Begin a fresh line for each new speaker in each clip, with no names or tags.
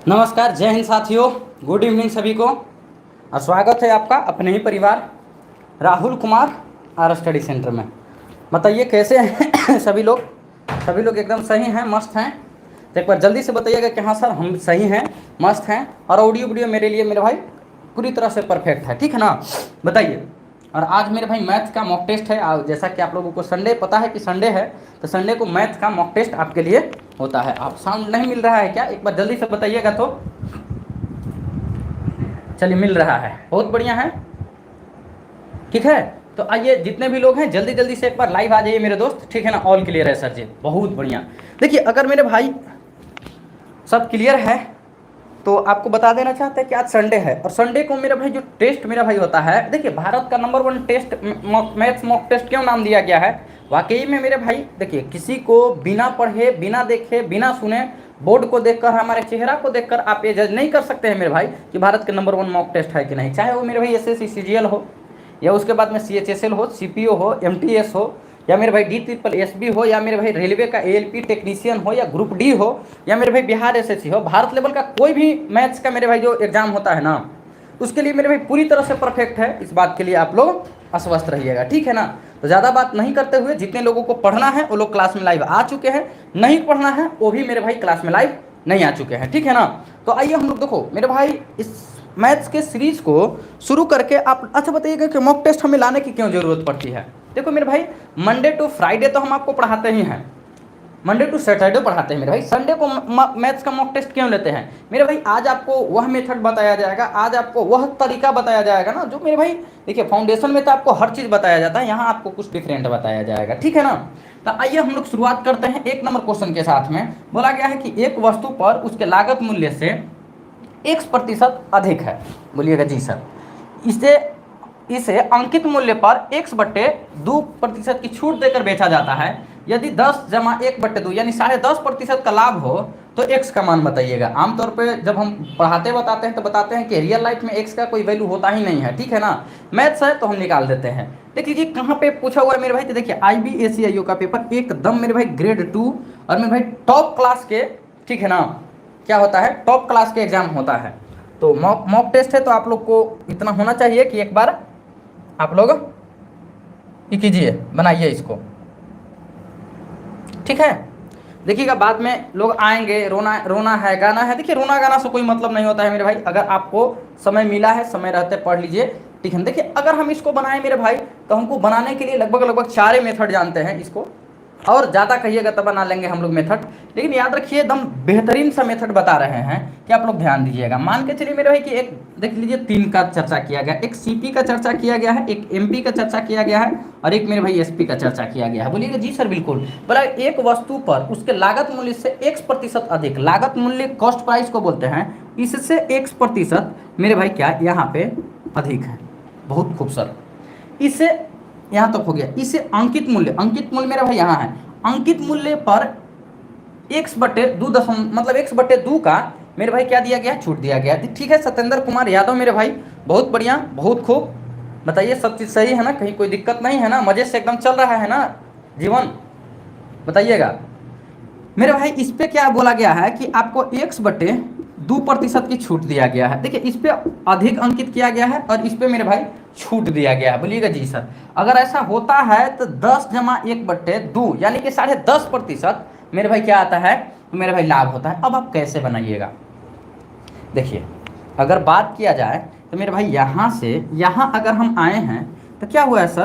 नमस्कार, जय हिंद साथियों। गुड इवनिंग सभी को और स्वागत है आपका अपने ही परिवार Rahul Kumar R study centre में। बताइए कैसे हैं सभी लोग? सभी लोग एकदम सही हैं, मस्त हैं? तो एक बार जल्दी से बताइएगा कि हाँ सर हम सही हैं, मस्त हैं। और ऑडियो वीडियो मेरे लिए मेरे भाई पूरी तरह से परफेक्ट है, ठीक है ना? बताइए। और आज मेरे भाई मैथ का मॉक टेस्ट है। जैसा कि आप लोगों को संडे पता है कि संडे है, तो संडे को मैथ का मॉक टेस्ट आपके लिए होता है। आप साउंड नहीं मिल रहा है क्या? एक बार जल्दी से बताइएगा। तो चलिए, मिल रहा है, बहुत बढ़िया है, ठीक है। तो आइए, जितने भी लोग हैं जल्दी जल्दी से एक बार लाइव आ जाइए मेरे दोस्त, ठीक है ना? ऑल क्लियर है सर जी, बहुत बढ़िया। देखिए, अगर मेरे भाई सब क्लियर है तो आपको बता देना चाहते हैं कि आज संडे है और संडे को मेरा भाई जो टेस्ट मेरा भाई होता है, देखिए भारत का number 1 test maths mock test क्यों नाम दिया गया है? वाकई में मेरे भाई देखिए, किसी को बिना पढ़े, बिना देखे, बिना सुने, बोर्ड को देखकर, हमारे चेहरा को देखकर आप ये जज नहीं कर सकते हैं मेरे भाई कि भारत के नंबर 1 मॉक टेस्ट है कि नहीं। चाहे वो मेरे भाई एसएससी सीजीएल हो, या उसके बाद में सीएचएसएल हो, सीपीओ हो, एमटीएस हो, या मेरे भाई DSSB हो, या मेरे भाई रेलवे का एएलपी टेक्नीशियन हो, या ग्रुप डी हो, या मेरे भाई बिहार एसएससी हो, भारत लेवल का कोई भी मैथ्स का मेरे भाई जो एग्जाम होता है ना, उसके लिए मेरे भाई पूरी तरह से परफेक्ट है। इस बात के लिए आप लोग आश्वस्त रहिएगा, ठीक है ना? तो ज़्यादा बात नहीं करते हुए, जितने लोगों को पढ़ना है वो लोग क्लास में लाइव आ चुके हैं, नहीं पढ़ना है वो भी मेरे भाई क्लास में लाइव नहीं आ चुके हैं, ठीक है ना? तो आइए हम लोग देखो मेरे भाई इस मैथ्स के सीरीज को शुरू करके आप अच्छा बताइएगा कि मॉक टेस्ट हमें लाने की क्यों ज़रूरत पड़ती है। देखो मेरे भाई, मंडे टू फ्राइडे तो हम आपको पढ़ाते ही हैं, मंडे टू सैटरडे पढ़ाते हैं मेरे भाई। संडे को मैथ्स का मॉक टेस्ट क्यों लेते हैं मेरे भाई? आज आपको वह मेथड बताया जाएगा, आज आपको वह तरीका बताया जाएगा ना, जो मेरे भाई देखिए फाउंडेशन में तो आपको हर चीज़ बताया जाता है, यहाँ आपको कुछ डिफरेंट बताया जाएगा, ठीक है ना? तो आइए हम लोग शुरुआत करते हैं 1 नंबर क्वेश्चन के साथ में। बोला गया है कि एक वस्तु पर उसके लागत मूल्य से X% अधिक है। बोलिएगा जी सर। इसे अंकित मूल्य पर X/2% की छूट देकर बेचा जाता है। यदि 10 जमा 1/2 यानी 10.5% का लाभ हो तो X का मान बताइएगा। आमतौर पे जब हम पढ़ाते बताते हैं तो बताते हैं कि रियल लाइफ में X का कोई वैल्यू होता ही नहीं है, ठीक है ना? मैथ्स है तो हम निकाल देते हैं। देख लीजिए कहाँ पे पूछा हुआ है मेरे भाई, तो देखिए IBACIO का पेपर एकदम मेरे भाई ग्रेड 2 और मेरे भाई टॉप क्लास के, ठीक है ना? क्या होता है? टॉप क्लास के एग्जाम होता है। तो मॉक टेस्ट है तो आप लोग को इतना होना चाहिए कि एक बार आप लोग ये कीजिए, बनाइए इसको, ठीक है? देखिएगा बाद में लोग आएंगे, रोना है, गाना है। देखिए रोना गाना से कोई मतलब नहीं होता है मेरे भाई। अगर आपको समय मिला है, समय रहते पढ़ लीजिए, ठीक है? देखिए अगर हम इसको बनाएं मेरे भाई तो हमको बनाने के लिए लगभग 4 मेथड जानते हैं इसको, और ज़्यादा कहिएगा तब बना लेंगे हम लोग मेथड। लेकिन याद रखिए एकदम बेहतरीन सा मेथड बता रहे हैं कि आप लोग ध्यान दीजिएगा। मान के चलिए मेरे भाई कि एक देख लीजिए 3 का चर्चा किया गया, एक सीपी का चर्चा किया गया है, एक एमपी का चर्चा किया गया है, और एक मेरे भाई एसपी का चर्चा किया गया है। बोलिएगा जी सर बिल्कुल। बोला एक वस्तु पर उसके लागत मूल्य से X% अधिक, लागत मूल्य कॉस्ट प्राइस को बोलते हैं, इससे X% मेरे भाई क्या यहाँ पे अधिक है। बहुत खूबसूरत। इसे यहाँ तक हो गया। इसे अंकित मूल्य मेरा भाई यहाँ है, अंकित मूल्य पर X/2 मतलब X/2 का मेरे भाई क्या दिया गया? छूट दिया गया, ठीक है? सत्येंद्र कुमार यादव मेरे भाई, बहुत बढ़िया, बहुत खूब। बताइए सब चीज़ सही है ना? कहीं कोई दिक्कत नहीं है ना? मजे से एकदम चल रहा है ना जीवन? बताइएगा मेरे भाई। इस पे क्या बोला गया है कि आपको X/2% की छूट दिया गया है। देखिए इस पे अधिक अंकित किया गया है और इस पे मेरे भाई छूट दिया गया है। बोलिएगा जी सर। अगर ऐसा होता है तो 10 जमा 1/2 यानी कि 10.5% मेरे भाई क्या आता है? तो मेरे भाई लाभ होता है। अब आप कैसे बनाइएगा? देखिए अगर बात किया जाए तो मेरे भाई यहाँ से यहाँ अगर हम आए हैं तो क्या हुआ है सर?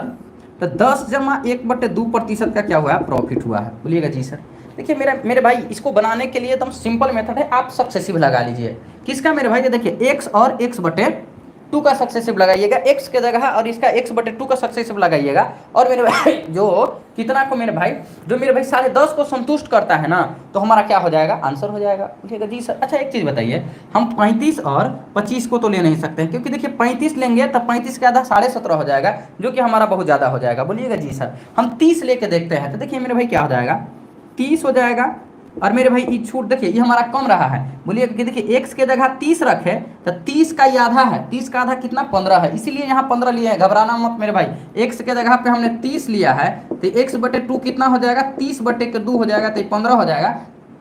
तो 10 जमा 1/2% का क्या हुआ है? प्रॉफिट हुआ है। बोलिएगा जी सर। देखिए मेरे भाई इसको बनाने के लिए एकदम सिंपल मेथड है, आप सक्सेसिव लगा लीजिए। किसका मेरे भाई? देखिए x और X/2 का सक्सेसिव लगाइएगा, x के जगह, और इसका X/2 का सक्सेसिव लगाइएगा। और मेरे भाई जो कितना को मेरे भाई, जो मेरे भाई 10.5 को संतुष्ट करता है ना, तो हमारा क्या हो जाएगा? आंसर हो जाएगा। बोलिएगा जी सर। अच्छा एक चीज़ बताइए, हम 35 और 25 को तो ले नहीं सकते हैं, क्योंकि देखिए 35 लेंगे तब 35 के आधा 17.5 हो जाएगा, जो कि हमारा बहुत ज़्यादा हो जाएगा। बोलिएगा जी सर। हम 30 लेके देखते हैं तो देखिए मेरे भाई क्या हो जाएगा? 30 हो जाएगा। और मेरे भाई ये छूट देखिए ये हमारा कम रहा है। बोलिए कि देखिए x के जगह 30 रखे तो 30 का ही आधा है, 30 का आधा कितना? 15 है, इसीलिए यहाँ 15 लिए हैं। घबराना मत मेरे भाई। x के जगह पे हमने 30 लिया है तो X/2 कितना हो जाएगा? 30/2 हो जाएगा तो 15 हो जाएगा।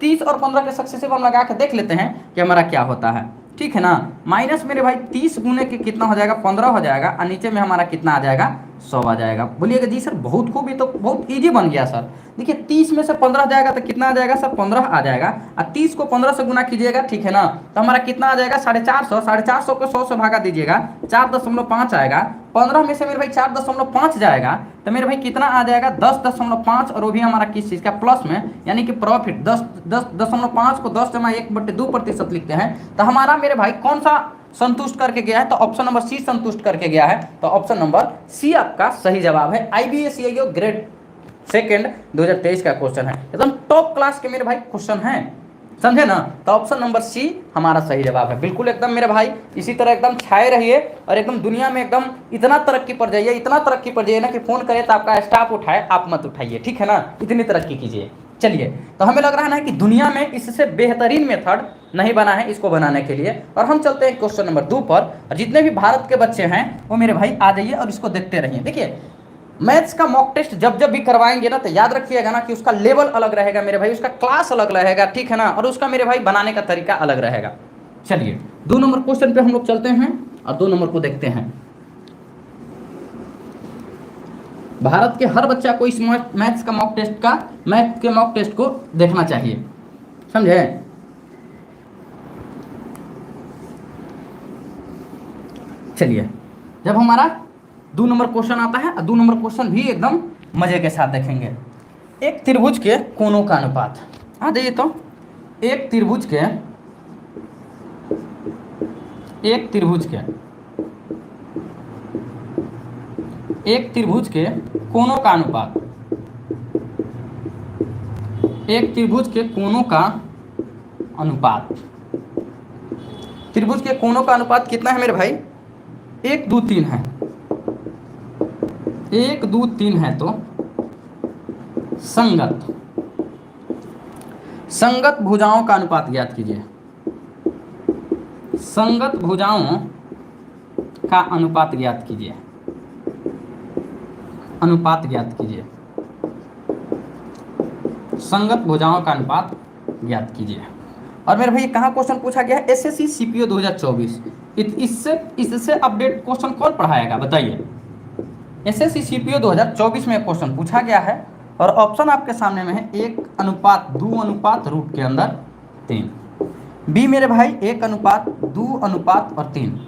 30 और 15 के सक्सेसिव हम लगा के देख लेते हैं कि हमारा क्या होता है, ठीक है ना। माइनस मेरे भाई 30 गुने के कितना हो जाएगा, 15 हो जाएगा, और नीचे में हमारा कितना आ जाएगा, 100 आ जाएगा। बोलिएगा जी सर बहुत खूब, ये तो बहुत ईजी बन गया सर। देखिए 30 में से 15 जाएगा तो कितना आ जाएगा सर, 15 आ जाएगा, और 30 को 15 से गुना कीजिएगा, ठीक है ना, तो हमारा कितना आ जाएगा 450, 450 को 100 से भागा दीजिएगा, 4.5 आएगा। 15 में से मेरे भाई 4.5 जाएगा तो मेरे भाई कितना आ जाएगा, 10.5, और वो भी हमारा किस चीज़ का, प्लस में, यानी कि प्रॉफिट 10.5 को 10/1/2% लिखते हैं। तो हमारा मेरे भाई कौन सा संतुष्ट करके गया है, तो ऑप्शन नंबर सी संतुष्ट करके गया है। तो ऑप्शन नंबर सी आपका सही जवाब है। IBA ग्रेड सेकेंड 2023 का क्वेश्चन है, एकदम टॉप क्लास के मेरे भाई क्वेश्चन है, समझे ना। तो ऑप्शन नंबर सी हमारा सही जवाब है। बिल्कुल एकदम मेरे भाई इसी तरह एकदम छाए रहिए और एकदम दुनिया में एकदम इतना तरक्की पर जाइए, इतना तरक्की पर जाइए ना कि फोन करे तो आपका स्टाफ उठाए, आप मत उठाइए, ठीक है ना, इतनी तरक्की कीजिए। चलिए, तो हमें लग रहा है ना कि दुनिया में इससे बेहतरीन मेथड नहीं बना है इसको बनाने के लिए। और हम चलते हैं क्वेश्चन नंबर 2 पर, और जितने भी भारत के बच्चे हैं वो मेरे भाई आ जाइए और इसको देखते रहिए। देखिए मैथ्स का मॉक टेस्ट जब जब भी करवाएंगे ना तो याद रखिएगा ना कि उसका लेवल अलग रहेगा मेरे भाई, उसका क्लास अलग रहेगा, ठीक है ना, और उसका मेरे भाई बनाने का तरीका अलग रहेगा। चलिए 2 नंबर क्वेश्चन पे हम लोग चलते हैं और 2 नंबर को देखते हैं। भारत के हर बच्चा को इस मैथ्स का मैथ के मॉक टेस्ट को देखना चाहिए, समझे। चलिए, जब हमारा 2 नंबर क्वेश्चन आता है, 2 नंबर क्वेश्चन भी एकदम मजे के साथ देखेंगे। एक त्रिभुज के कोणों का अनुपात, हाँ देखिए तो एक त्रिभुज के कोणों का अनुपात, एक त्रिभुज के कोणों का अनुपात, त्रिभुज के कोणों का अनुपात कितना है मेरे भाई, 1 2 3 है, 1 2 3 है। तो संगत भुजाओं का अनुपात ज्ञात कीजिए, संगत भुजाओं का अनुपात ज्ञात कीजिए, संगत भुजाओं का अनुपात ज्ञात कीजिए। और मेरे भाई कहाँ क्वेश्चन पूछा गया है, SSC CPO 2024। इससे अपडेट क्वेश्चन कौन पढ़ाएगा बताइए। SSC CPO 2024 में क्वेश्चन पूछा गया है और ऑप्शन आपके सामने में है 1:2 के अंदर 3, बी मेरे भाई 1:2 और 3,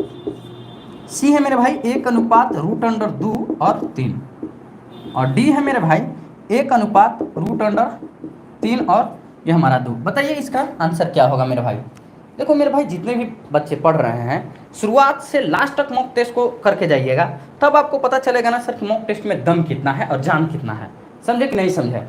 सी है मेरे भाई 1:2 और 3, और डी है मेरे भाई 1:3 और ये हमारा 2। बताइए इसका आंसर क्या होगा मेरे भाई। देखो मेरे भाई जितने भी बच्चे पढ़ रहे हैं शुरुआत से लास्ट तक मॉक टेस्ट को करके जाइएगा, तब आपको पता चलेगा ना सर कि मॉक टेस्ट में दम कितना है और जान कितना है, समझे कि नहीं समझे।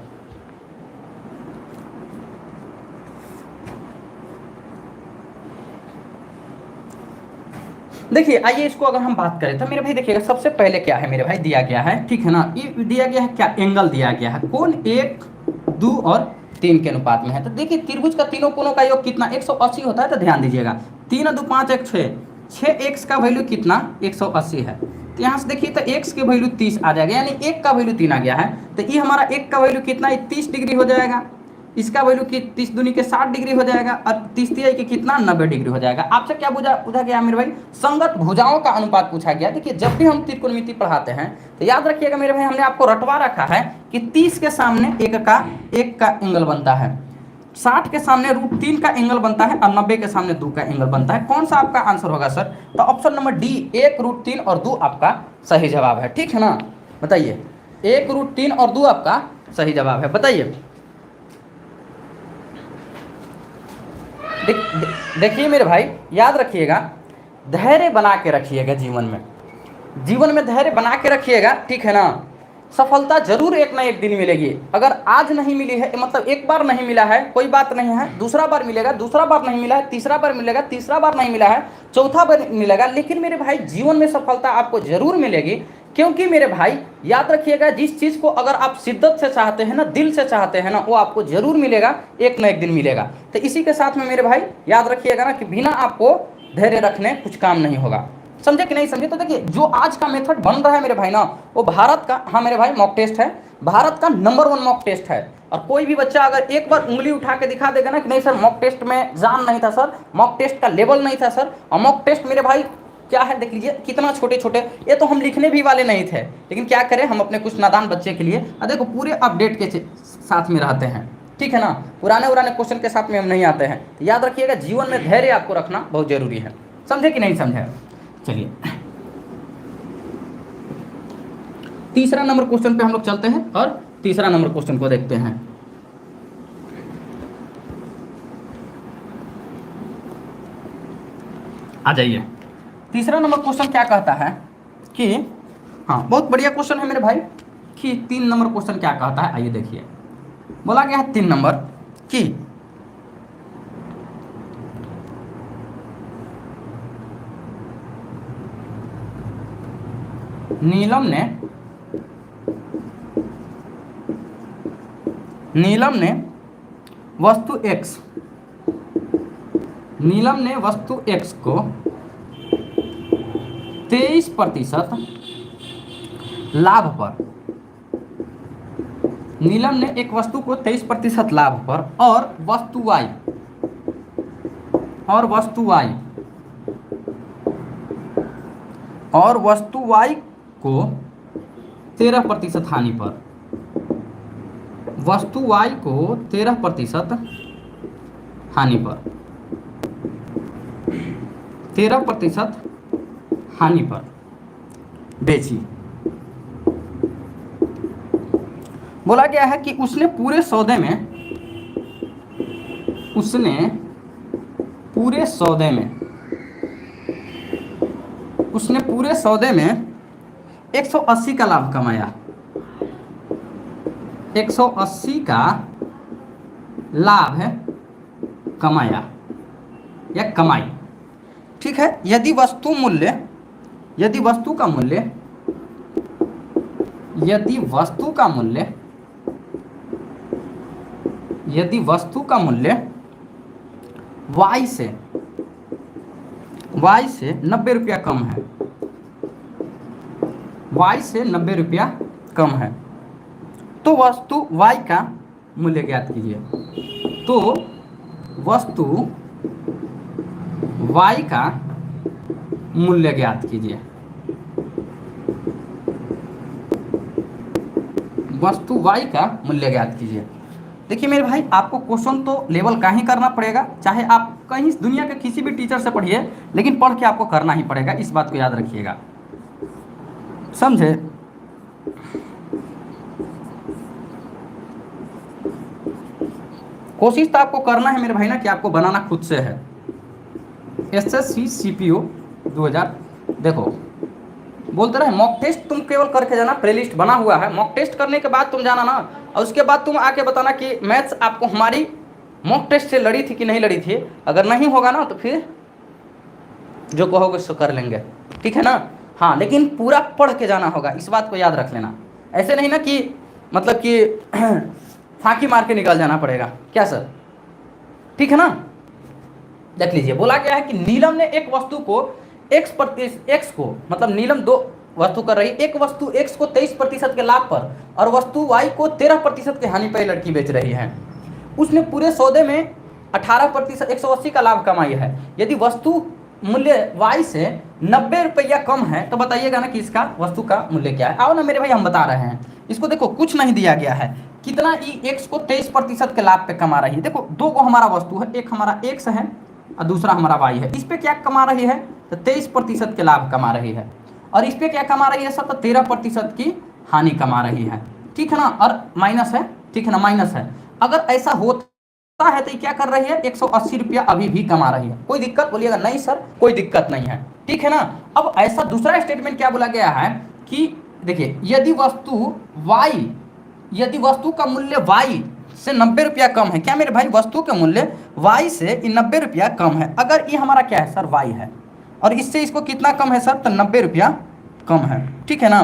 देखिए आइए इसको अगर हम बात करें तो मेरे भाई देखिएगा सबसे पहले क्या है मेरे भाई दिया गया है, ठीक है ना, ये दिया गया है क्या, एंगल दिया गया है, कोण 1 2 और 3 के अनुपात में है। तो देखिए त्रिभुज का तीनों कोणों का योग कितना 180 होता है। तो ध्यान दीजिएगा 3 2 5 1 6, 6x का वैल्यू कितना 180 है। तो यहाँ से देखिए तो x के वैल्यू 30 आ जाएगा, यानी 1 का वैल्यू 3 आ गया है। तो ये हमारा 1 का वैल्यू कितना 30 डिग्री हो जाएगा, इसका वैल्यू 30 दूनी के 60 डिग्री हो जाएगा और 30 तिहाई के कितना 90 डिग्री हो जाएगा। आपसे क्या पूछा गया मेरे भाई, संगत भुजाओं का अनुपात पूछा गया। देखिए जब भी हम त्रिकोणमिति पढ़ाते हैं तो याद रखिएगा मेरे भाई, हमने आपको रटवा रखा है कि 30 के सामने 1 का एंगल बनता है, 60 के सामने √3 का एंगल बनता है और 90 के सामने 2 का एंगल बनता है। कौन सा आपका आंसर होगा सर, तो ऑप्शन नंबर डी 1 √3 और 2 आपका सही जवाब है, ठीक है ना। बताइए 1 √3 और 2 आपका सही जवाब है। बताइए देखिए मेरे भाई याद रखिएगा, धैर्य बना के रखिएगा जीवन में धैर्य बना के रखिएगा, ठीक है ना। सफलता जरूर एक ना एक दिन मिलेगी। अगर आज नहीं मिली है मतलब एक बार नहीं मिला है कोई बात नहीं है, दूसरा बार मिलेगा, दूसरा बार नहीं मिला है, तीसरा बार मिलेगा, तीसरा बार नहीं मिला है, चौथा बार मिलेगा, लेकिन मेरे भाई जीवन में सफलता आपको जरूर मिलेगी। क्योंकि मेरे भाई याद रखिएगा जिस चीज़ को अगर आप शिद्दत से चाहते हैं ना, दिल से चाहते हैं ना, वो आपको जरूर मिलेगा, एक ना एक दिन मिलेगा। तो इसी के साथ में मेरे भाई याद रखिएगा ना कि बिना आपको धैर्य रखने कुछ काम नहीं होगा, समझे कि नहीं समझे। तो देखिए जो आज का मेथड बन रहा है मेरे भाई ना, वो भारत का, हाँ मेरे भाई मॉक टेस्ट है, भारत का नंबर 1 मॉक टेस्ट है। और कोई भी बच्चा अगर एक बार उंगली उठा के दिखा देगा ना कि नहीं सर मॉक टेस्ट में जान नहीं था सर, मॉक टेस्ट का लेवल नहीं था सर, और मॉक टेस्ट मेरे भाई क्या है देख लीजिए कितना छोटे छोटे, ये तो हम लिखने भी वाले नहीं थे, लेकिन क्या करें हम अपने कुछ नादान बच्चे के लिए देखो पूरे अपडेट के साथ में रहते हैं, ठीक है ना, पुराने क्वेश्चन के साथ में हम नहीं आते हैं। तो याद रखिएगा जीवन में धैर्य आपको रखना बहुत जरूरी है, समझे कि नहीं समझे। चलिए तीसरा नंबर क्वेश्चन पे हम लोग चलते हैं और तीसरा नंबर क्वेश्चन को देखते हैं। आ जाइए, तीसरा नंबर क्वेश्चन क्या कहता है कि, हाँ बहुत बढ़िया क्वेश्चन है मेरे भाई, कि 3 नंबर क्वेश्चन क्या कहता है, आइए देखिए। बोला गया है 3 नंबर कि नीलम ने वस्तु X को 23% लाभ पर, नीलम ने एक वस्तु को 23% लाभ पर और वस्तु Y को 13% हानि पर, वस्तु Y को 13% हानि पर, 13% हानि पर बेची। बोला गया है कि उसने पूरे सौदे में 180 का लाभ कमाया, 180 का लाभ है कमाया या कमाई, ठीक है। यदि वस्तु का मूल्य Y से 90 रुपया कम है, Y से 90 रुपया कम है, तो वस्तु Y का मूल्य ज्ञात कीजिए। तो वस्तु Y का मूल्य ज्ञात कीजिए, वस्तु Y का मूल्य ज्ञात कीजिए। देखिए मेरे भाई आपको क्वेश्चन तो लेवल का ही करना पड़ेगा, चाहे आप कहीं दुनिया के किसी भी टीचर से पढ़िए, लेकिन पढ़ के आपको करना ही पड़ेगा, इस बात को याद रखिएगा, समझे। कोशिश तो आपको करना है मेरे भाई ना कि आपको बनाना खुद से है। SSC CPO 2000 देखो बोलते रहे मॉक टेस्ट तुम केवल करके जाना, प्लेलिस्ट बना हुआ है, मॉक टेस्ट करने के बाद तुम जाना ना, और उसके बाद तुम आके बताना कि मैथ्स आपको हमारी मॉक टेस्ट से लड़ी थी कि नहीं लड़ी थी। अगर नहीं होगा ना तो फिर जो कहोगे सो कर लेंगे, ठीक है ना। हाँ लेकिन पूरा पढ़ के जाना होगा, इस बात को याद रख लेना। ऐसे नहीं ना कि मतलब कि फांकी मार के निकल जाना पड़ेगा, क्या सर, ठीक है ना। देख लीजिए बोला गया है कि नीलम ने एक वस्तु को X को, मतलब नीलम 2 वस्तु कर रही, एक वस्तु X को 23% के लाभ पर और वस्तु Y को 13% के हानि पर लड़की बेच रही है। उसने पूरे सौदे में 18% 180 का लाभ कमाई है। यदि वस्तु मूल्य Y से 90 रुपया कम है तो बताइएगा ना कि इसका वस्तु का मूल्य क्या है। आओ ना मेरे भाई हम बता रहे हैं, इसको देखो कुछ नहीं दिया गया है, कितना X को 23% के लाभ पे कमा रही है। देखो 2 को हमारा वस्तु है, एक हमारा X है और दूसरा हमारा Y है। इस पे क्या कमा रही है तो 23% के लाभ कमा रही है, और इस पे क्या कमा रही है सर तो 13% की हानि कमा रही है, ठीक है ना। और माइनस है, ठीक है ना, माइनस है। अगर ऐसा होता है तो ये क्या कर रही है 180 रुपया अभी भी कमा रही है। कोई दिक्कत, बोलिएगा नहीं सर कोई दिक्कत नहीं है, ठीक है ना। अब ऐसा दूसरा स्टेटमेंट क्या बोला गया है कि देखिए यदि वस्तु का मूल्य Y से 90 रुपया कम है, क्या मेरे भाई वस्तु के मूल्य Y से 90 रुपया कम है। अगर ये हमारा क्या है सर Y है और इससे इसको कितना कम है सर तो 90 रुपया कम है, ठीक है ना,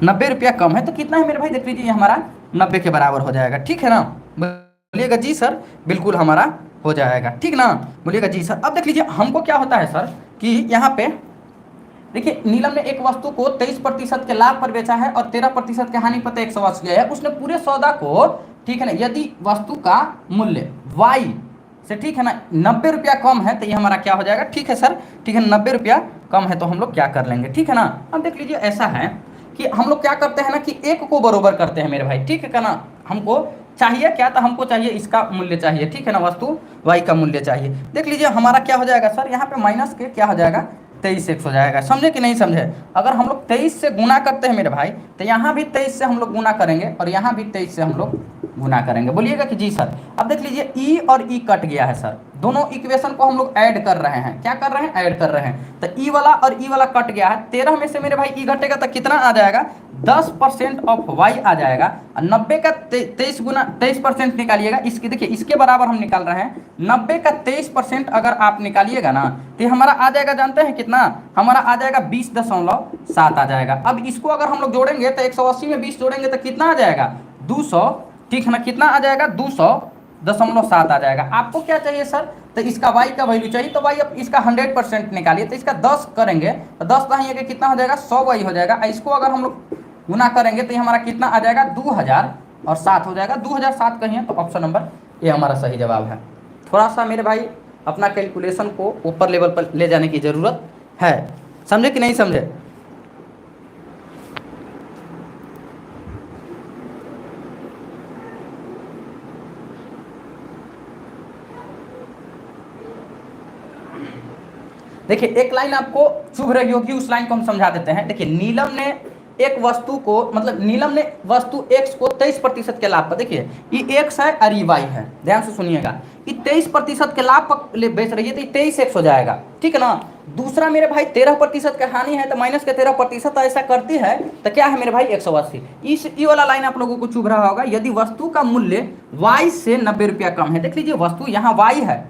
90 रुपया कम है तो कितना है मेरे भाई देख लीजिए, हमारा 90 के बराबर हो जाएगा, ठीक है ना। बोलिएगा जी सर बिल्कुल हमारा हो जाएगा, ठीक ना, बोलिएगा जी सर। अब देख लीजिए हमको क्या होता है सर कि यहाँ पे देखिए नीलम ने एक वस्तु को 23% के लाभ पर बेचा है और 13% के हानि पर 180 गया है। उसने पूरे सौदा को, ठीक है ना, यदि वस्तु का मूल्य वाई से, ठीक है ना, 90 रुपया कम है तो ये हमारा क्या हो जाएगा, ठीक है सर, ठीक है, 90 रुपया कम है तो हम लोग क्या कर लेंगे, ठीक है ना। अब देख लीजिए ऐसा है कि हम लोग क्या करते हैं ना कि एक को बरोबर करते हैं मेरे भाई, ठीक है ना। हमको चाहिए क्या, तो हमको चाहिए इसका मूल्य चाहिए, ठीक है ना, वस्तु वाई का मूल्य चाहिए। देख लीजिए हमारा क्या हो जाएगा सर, यहाँ पे माइनस के क्या हो जाएगा, 23x हो जाएगा। समझे कि नहीं समझे। अगर हम लोग 23 से गुना करते हैं मेरे भाई, तो यहाँ भी 23 से हम लोग गुना करेंगे और यहाँ भी 23 से हम लोग गुना करेंगे। बोलिएगा कि जी सर। अब देख लीजिए ई और ई कट गया है सर, दोनों इक्वेशन को हम लोग ऐड कर रहे हैं। क्या कर रहे हैं, ऐड कर रहे हैं। तो ई वाला और ई वाला कट गया है, 13 में से मेरे भाई ई घटेगा तो कितना आ जाएगा, 10% ऑफ वाई आ जाएगा। और 90 का 23% निकालिएगा, इसकी देखिए इसके बराबर हम निकाल रहे हैं। 90 का 23% अगर आप निकालिएगा ना तो हमारा आ जाएगा, जानते हैं कितना, हमारा आ जाएगा 20.7 आ जाएगा। अब इसको अगर हम लोग जोड़ेंगे तो 180 में 20 जोड़ेंगे तो कितना आ जाएगा, 200, ठीक है ना, कितना आ जाएगा, 200.7 आ जाएगा। आपको क्या चाहिए सर, तो इसका y का वैल्यू चाहिए, तो y अब इसका 100% निकालिए, तो इसका 10 करेंगे तो 10 कहेंगे कि कितना हो जाएगा, 100y हो जाएगा। इसको अगर हम लोग गुना करेंगे तो ये हमारा कितना आ जाएगा, 2007 हो जाएगा। 2007 कहिए तो ऑप्शन नंबर ये हमारा सही जवाब है। थोड़ा सा मेरे भाई अपना कैलकुलेशन को ऊपर लेवल पर ले जाने की ज़रूरत है, समझे कि नहीं समझे। देखिए एक लाइन आपको चुभ रही होगी, उस लाइन को हम समझा देते हैं। देखिए नीलम ने एक वस्तु को, मतलब नीलम ने वस्तु x को 23% के लाभ पर, देखिए ये x है और ये y है, ध्यान से सुनिएगा, ये 23% के लाभ पर बेच रही है तो ये 23x हो जाएगा, ठीक है ना। दूसरा मेरे भाई 13% का हानि है तो माइनस के 13% ऐसा करती है तो क्या है मेरे भाई, 180। इस ये वाला लाइन आप लोगों को चुभ रहा होगा। यदि वस्तु का मूल्य y से 90 रुपया कम है, देख लीजिए वस्तु यहाँ y है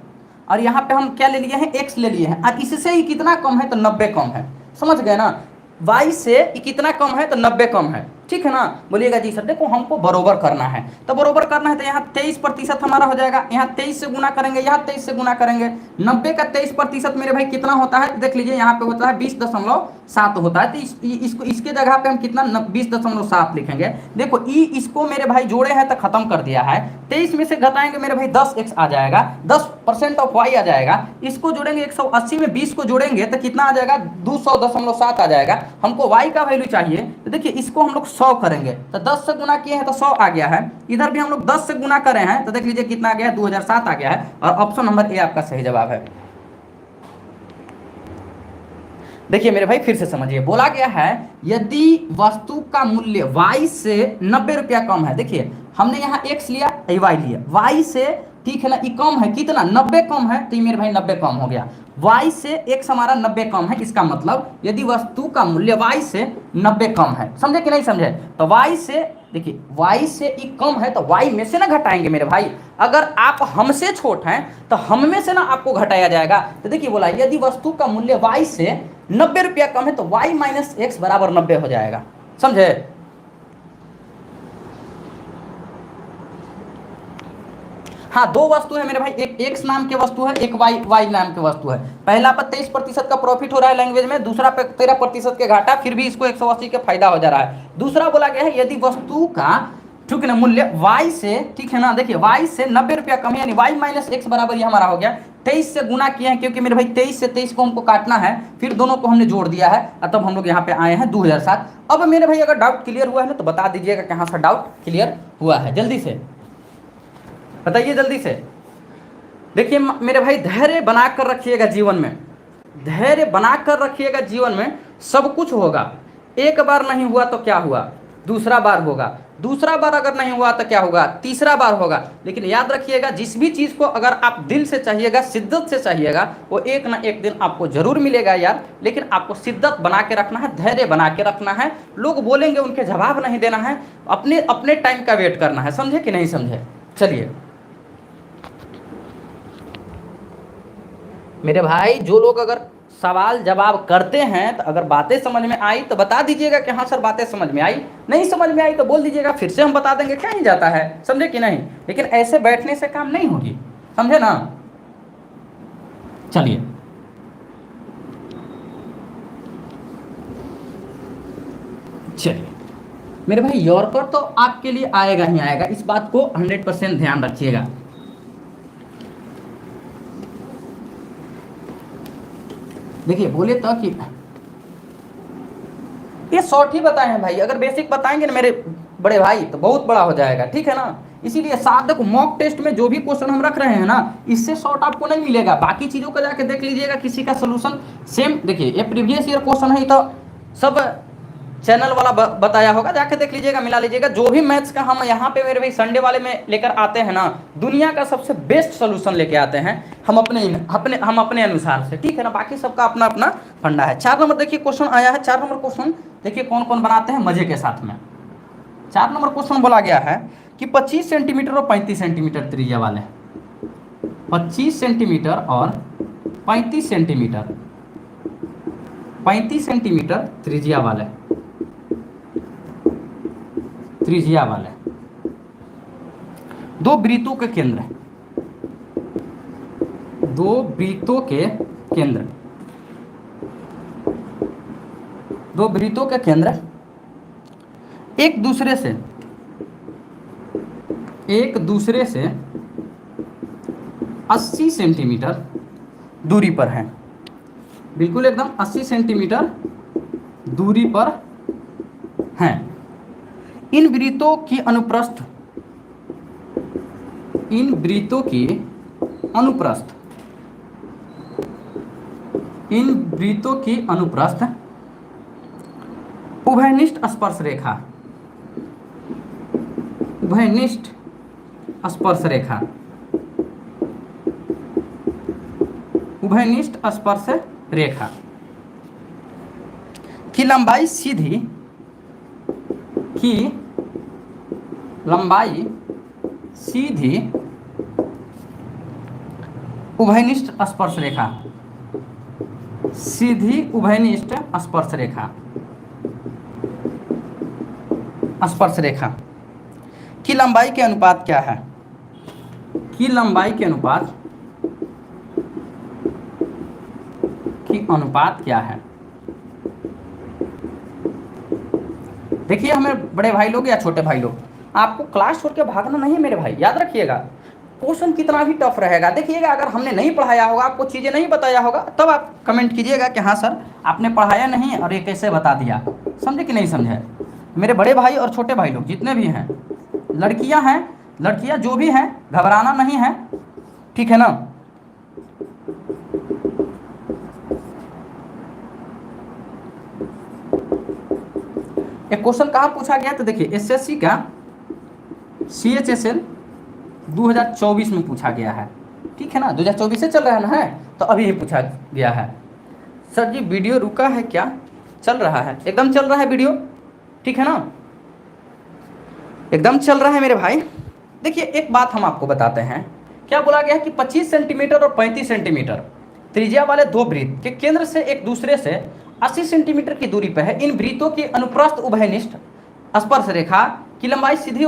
और यहाँ पे हम क्या ले लिए हैं, x ले लिए हैं, और इससे ही कितना कम है तो 90 कम है। समझ गए ना, y से कितना कम है तो 90 कम है, ठीक है ना। बोलिएगा जी सर। देखो हमको बरोबर करना है, तो बरोबर करना है तो यहाँ 23% हमारा हो जाएगा, यहाँ 23 से गुना करेंगे, यहाँ 23 से गुना करेंगे। 90 का 23% मेरे भाई कितना होता है, देख लीजिए यहाँ पे होता है 20.7 होता है। तो इसको इसके जगह पे हम कितना 20.7 लिखेंगे। देखो ई इसको मेरे भाई जोड़े हैं तो खत्म कर दिया है, 23 में से घटाएंगे मेरे भाई 10x आ जाएगा, 10% ऑफ y आ जाएगा। इसको जोड़ेंगे 180 में 20 को जोड़ेंगे तो कितना आ जाएगा, 200.7 आ जाएगा। हमको y का वैल्यू चाहिए, तो देखिए इसको हम लोग 100 करेंगे तो 10 से गुना किए हैं तो 100 आ गया है। इधर भी हम लोग 10 से गुना करे हैं तो देख लीजिए कितना आ गया है, 2007 आ गया है। और ऑप्शन नंबर ए आपका सही जवाब है। देखिए मेरे भाई फिर से समझिए, बोला गया है यदि वस्तु का मूल्य y से 90 रुपया कम है, देखिए हमने यहाँ x लिया, y लिया, y से, ठीक है ना, ये कम है कितना, 90 कम है, तो ये मेरे भाई 90 कम हो गया। y से x हमारा 90 कम है, इसका मतलब यदि वस्तु का मूल्य y से 90 कम है, समझे कि नहीं समझे। तो y से, देखिए y से ये कम है तो y में से ना घटाएंगे मेरे भाई। अगर आप हमसे छोट हैं तो हम में से ना आपको घटाया जाएगा। तो देखिए बोला यदि वस्तु का मूल्य y से 90 रुपया कम है तो y माइनस एक्स बराबर 90 हो जाएगा, समझे। हाँ दो वस्तु है मेरे भाई, एक x नाम की वस्तु है, एक y नाम की वस्तु है। पहला पर 23% का प्रॉफिट हो रहा है लैंग्वेज में, दूसरा पे 13% के घाटा, फिर भी इसको 180 का फायदा हो जा रहा है। दूसरा बोला गया है यदि वस्तु का, ठीक है ना, मूल्य y से, ठीक है ना, देखिए y से 90 रुपया कम है, यानी y माइनस एक्स बराबर ये हमारा हो गया। 23 से गुना किए हैं क्योंकि मेरे भाई 23 से 23 को हमको काटना है, फिर दोनों को हमने जोड़ दिया है, तब हम लोग यहाँ पे आए हैं 2007। अब मेरे भाई अगर डाउट क्लियर हुआ है ना तो बता दीजिएगा कहाँ से डाउट क्लियर हुआ है, जल्दी से बताइए, जल्दी से। देखिए मेरे भाई धैर्य बनाकर रखिएगा जीवन में, धैर्य बनाकर रखिएगा जीवन में, सब कुछ होगा। एक बार नहीं हुआ तो क्या हुआ, दूसरा बार होगा, दूसरा बार अगर नहीं हुआ तो क्या होगा, तीसरा बार होगा। लेकिन याद रखिएगा जिस भी चीज़ को अगर आप दिल से चाहिएगा, शिद्दत से चाहिएगा, वो एक ना एक दिन आपको जरूर मिलेगा यार। लेकिन आपको शिद्दत बना के रखना है, धैर्य बना के रखना है। लोग बोलेंगे उनके जवाब नहीं देना है, अपने अपने टाइम का वेट करना है, समझे कि नहीं समझे। चलिए मेरे भाई जो लोग अगर सवाल जवाब करते हैं तो अगर बातें समझ में आई तो बता दीजिएगा कि हाँ सर बातें समझ में आई, नहीं समझ में आई तो बोल दीजिएगा, फिर से हम बता देंगे, क्या ही जाता है, समझे कि नहीं। लेकिन ऐसे बैठने से काम नहीं होगी, समझे ना। चलिए चलिए मेरे भाई, यॉर्कर तो आपके लिए आएगा ही आएगा, इस बात को 100% ध्यान रखिएगा। देखिए बोले तो कि ये शॉर्ट ही बताए हैं भाई, अगर बेसिक बताएंगे ना मेरे बड़े भाई तो बहुत बड़ा हो जाएगा, ठीक है ना। इसीलिए साथ देखो, मॉक टेस्ट में जो भी क्वेश्चन हम रख रहे हैं ना, इससे शॉर्ट आपको नहीं मिलेगा। बाकी चीजों को जाके देख लीजिएगा, किसी का सोल्यूशन सेम। देखिए ये प्रीवियस ईयर क्वेश्चन है, तो सब चैनल वाला बताया होगा, जाके देख लीजिएगा, मिला लीजिएगा। जो भी मैथ्स का हम यहाँ पे मेरे भाई संडे वाले में लेकर आते हैं ना, दुनिया का सबसे बेस्ट सोल्यूशन लेके आते हैं हम अपने अनुसार से, ठीक है ना। बाकी सबका अपना अपना फंडा है। 4 नंबर देखिए क्वेश्चन आया है। 4 नंबर क्वेश्चन देखिए कौन कौन बनाते हैं मजे के साथ में। 4 नंबर क्वेश्चन बोला गया है कि 25 सेंटीमीटर और 35 सेंटीमीटर त्रिज्या वाले, 25 सेंटीमीटर और 35 सेंटीमीटर, 35 सेंटीमीटर त्रिज्या वाले दो वृत्तों के केंद्र, एक दूसरे से 80 सेंटीमीटर दूरी पर है, बिल्कुल एकदम 80 सेंटीमीटर दूरी पर हैं। इन वृत्तों की अनुप्रस्थ उभयनिष्ठ स्पर्श रेखा की लंबाई सीधी उभयनिष्ठ स्पर्श रेखा की लंबाई के अनुपात क्या है? अनुपात क्या है? देखिए हमें बड़े भाई लोग या छोटे भाई लोग, आपको क्लास छोड़ के भागना नहीं मेरे भाई, याद रखिएगा। क्वेश्चन कितना भी टफ रहेगा, देखिएगा अगर हमने नहीं पढ़ाया होगा, आपको चीज़ें नहीं बताया होगा, तब आप कमेंट कीजिएगा कि हाँ सर आपने पढ़ाया नहीं और ये कैसे बता दिया, समझे कि नहीं समझे। मेरे बड़े भाई और छोटे भाई लोग जितने भी हैं, लड़कियां जो भी हैं, घबराना नहीं है, ठीक है ना। एक क्वेश्चन कहाँ पूछा गया, तो देखिए एसएससी का CHSL 2024 में पूछा गया है, ठीक है ना। 2024 से चल रहा है ना, है तो अभी ही पूछा गया है। सर जी वीडियो रुका है क्या? चल रहा है, एकदम चल रहा है वीडियो, ठीक है ना, एकदम चल रहा है मेरे भाई। देखिए एक बात हम आपको बताते हैं, क्या बोला गया है कि 25 सेंटीमीटर और 35 सेंटीमीटर त्रिज्या वाले दो वृत्त के केंद्र से एक दूसरे से 80 सेंटीमीटर की दूरी पर है। इन वृत्तों की अनुप्रस्थ उभयनिष्ठ स्पर्श रेखा की लंबाई सीधी,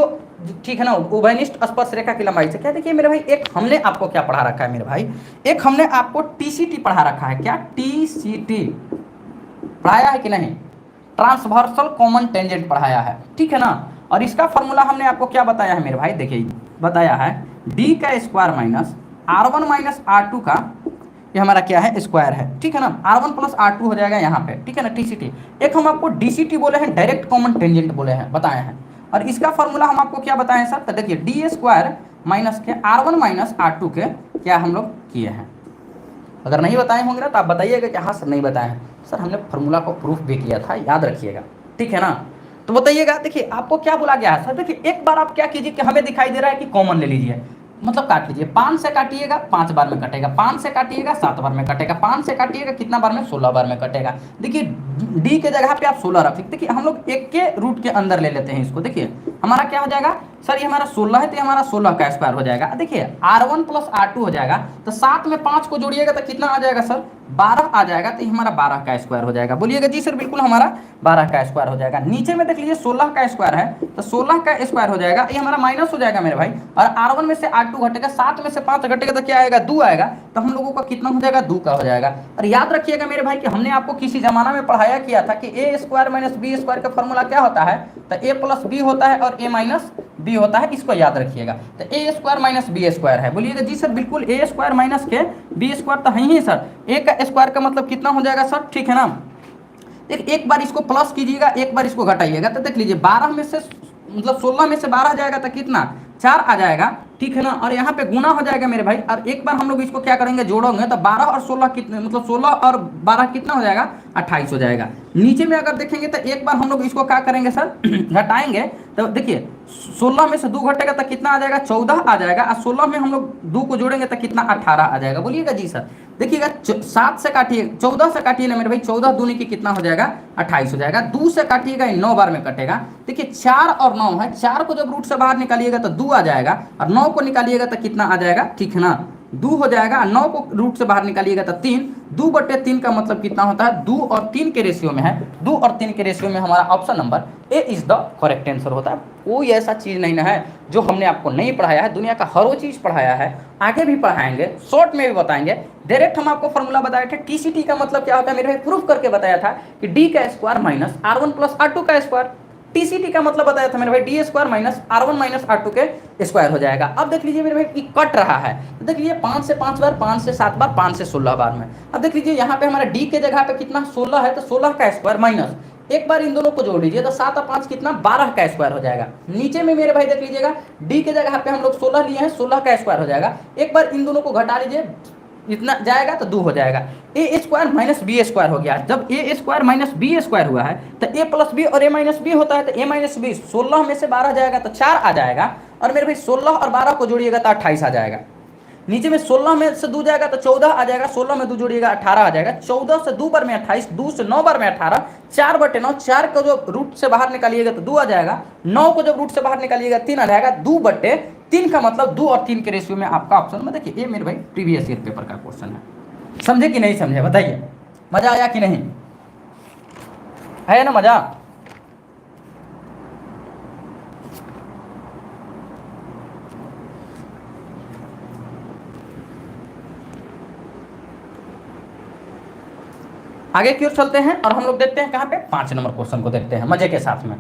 ठीक है ना, उभयनिष्ठ स्पर्श रेखा की लंबाई से क्या। देखिए मेरे भाई, एक हमने आपको क्या पढ़ा रखा है मेरे भाई, एक हमने आपको TCT पढ़ा रखा है। क्या TCT पढ़ाया है कि नहीं? ट्रांसवर्सल कॉमन टेंजेंट पढ़ाया है, ठीक है ना। और इसका फॉर्मूला हमने आपको क्या बताया है मेरे भाई, देखिए बताया है D का square minus R1 minus R2 का, ये हमारा क्या है, स्क्वायर है, ठीक है ना। R1 प्लस R2 हो जाएगा यहाँ पे, ठीक है ना। TCT एक हम आपको DCT बोले हैं, डायरेक्ट कॉमन टेंजेंट बोले हैं, बताए हैं। और इसका फॉर्मूला हम आपको क्या बताएं सर, तो देखिए D स्क्वायर माइनस के R1 माइनस R2 के क्या हम लोग किए हैं। अगर नहीं बताए होंगे ना तो आप बताइएगा कि हाँ सर नहीं बताए हैं सर, हमने फॉर्मूला को प्रूफ भी किया था, याद रखिएगा, ठीक है ना। तो बताइएगा, देखिए आपको क्या बोला गया है सर, देखिए एक बार आप क्या कीजिए कि हमें दिखाई दे रहा है कि कॉमन ले लीजिए, मतलब काट लीजिए। 5 से काटिएगा 5 बार में कटेगा, 5 से काटिएगा 7 बार में कटेगा, 5 से काटिएगा कितना बार में, 16 बार में कटेगा। देखिए D के जगह पे आप 16 रख, देखिए हम लोग एक के रूट के अंदर ले लेते हैं इसको। देखिए हमारा क्या हो जाएगा सर, ये हमारा 16 है तो ये हमारा 16 का स्क्वायर हो जाएगा। देखिए R1 प्लस R2 हो जाएगा, तो 7 में 5 को जोड़िएगा तो कितना आ जाएगा सर, 12 आ जाएगा, तो ये हमारा 12 का स्क्वायर हो जाएगा। बोलिएगा जी सर बिल्कुल हमारा 12 का स्क्वायर हो जाएगा। नीचे में देख लीजिए 16 का स्क्वायर है, तो 16 का स्क्वायर हो जाएगा, ये हमारा माइनस हो जाएगा मेरे भाई। और R1 में से R2 घटेगा, 7 में से 5 घटेगा तो क्या आएगा, 2 आएगा, तो हम लोगों का कितना हो जाएगा, 2 का हो जाएगा। और याद रखिएगा मेरे भाई कि हमने आपको किसी जमाना में पढ़ाया पढ़ाया किया था कि ए स्क्वायर माइनस बी स्क्वायर का फॉर्मूला क्या होता है, तो ए प्लस बी होता है और ए माइनस बी होता है, इसको याद रखिएगा। तो ए स्क्वायर माइनस बी स्क्वायर है, बोलिएगा जी सर बिल्कुल ए स्क्वायर माइनस के बी स्क्वायर तो है ही सर, ए का स्क्वायर का मतलब कितना हो जाएगा सर, ठीक है ना। एक बार इसको प्लस कीजिएगा, एक बार इसको घटाइएगा, तो देख लीजिए 12 में से मतलब 16 में से 12 जाएगा तो कितना 4 आ जाएगा, ठीक है ना। और यहाँ पे गुना हो जाएगा मेरे भाई, और एक बार हम लोग इसको क्या करेंगे जोड़ोगे तो 12 और 16 कितने मतलब 16 और 12 कितना हो जाएगा 28 हो जाएगा। नीचे में अगर देखेंगे तो एक बार हम लोग इसको क्या करेंगे सर घटाएंगे, तो देखिए 16 में से 2 घटेगा तो कितना आ जाएगा 14 आ जाएगा, और 16 में हम लोग 2 को जोड़ेंगे तो कितना 18 आ जाएगा, बोलिएगा जी सर। देखिएगा 7 से काटिए 14 से काटिए ना मेरे भाई, 14 दूनी की कितना हो जाएगा 28 हो जाएगा। 2 से काटिएगा 9 बार में कटेगा, देखिए 4 और 9 है, 4 को जब रूट से बाहर निकालिएगा तो 2 आ जाएगा, और 9 को निकालिएगा तो कितना आ जाएगा, ठीक है ना 2 हो जाएगा। 9 को रूट से बाहर निकालिएगा तो 3, 2/3 का मतलब कितना होता है 2 और 3 के रेशियो में है, 2 और 3 के रेशियो में हमारा option number A is the correct answer होता है। कोई ऐसा चीज़ नहीं ना है जो हमने आपको नहीं पढ़ाया है, दुनिया का हर वो चीज़ पढ़ाया है, आगे भी पढ़ाएंगे, शॉर्ट में भी बताएंगे। डायरेक्ट हम आपको फॉर्मूला बताए थे, टीसीटी का मतलब क्या होता है मेरे भाई, प्रूफ करके बताया था कि डी का square minus R1 plus R2 का स्क्वायर। टीसीटी का मतलब बताया था मेरे भाई D square minus R1 minus R2 के स्क्वायर हो जाएगा। अब देख लीजिए मेरे भाई कि कट रहा है, तो देख लीजिए 5 से 5 बार, 5 से 7 बार, 5 से 16 बार में। अब देख लीजिए यहाँ पे हमारा डी के जगह पे कितना 16 है, तो 16 का स्क्वायर माइनस एक बार इन दोनों को जोड़ लीजिए तो 7 और 5 कितना 12 का स्क्वायर हो जाएगा। नीचे में मेरे भाई देख लीजिएगा डी के जगह पे हम लोग 16 लिए हैं, 16 का स्क्वायर हो जाएगा, एक बार इन दोनों को घटा लीजिए इतना जाएगा तो 2 हो जाएगा। ए स्क्वायर माइनस बी स्क्वायर हो गया। जब ए स्क्वायर माइनस बी स्क्वायर हुआ है तो ए प्लस बी और ए माइनस बी होता है, तो ए माइनस बी 16 में से 12 जाएगा तो 4 आ जाएगा, और मेरे भाई 16 और 12 को जोड़िएगा तो 28 आ जाएगा। नीचे में 16 में से 2 जाएगा तो 14 आ जाएगा, 16 में 2 जोड़िएगा 18 आ जाएगा, 14 से 2 बार में 28, 2 से 9 बार में 18, 4/9, 4 को जो रूट से बाहर निकालिएगा तो 2 आ जाएगा, 9 को जब रूट से बाहर निकालिएगा 3 आ जाएगा, 2/3 का मतलब 2 और 3 के रेशियो में आपका ऑप्शन में। देखिए ये मेरे भाई प्रीवियस ईयर पेपर का क्वेश्चन है, समझे कि नहीं समझे बताइए, मजा आया कि नहीं, है ना मजा। आगे की ओर चलते हैं और हम लोग देखते हैं कहां पे 5 नंबर क्वेश्चन को देखते हैं मजे के साथ में।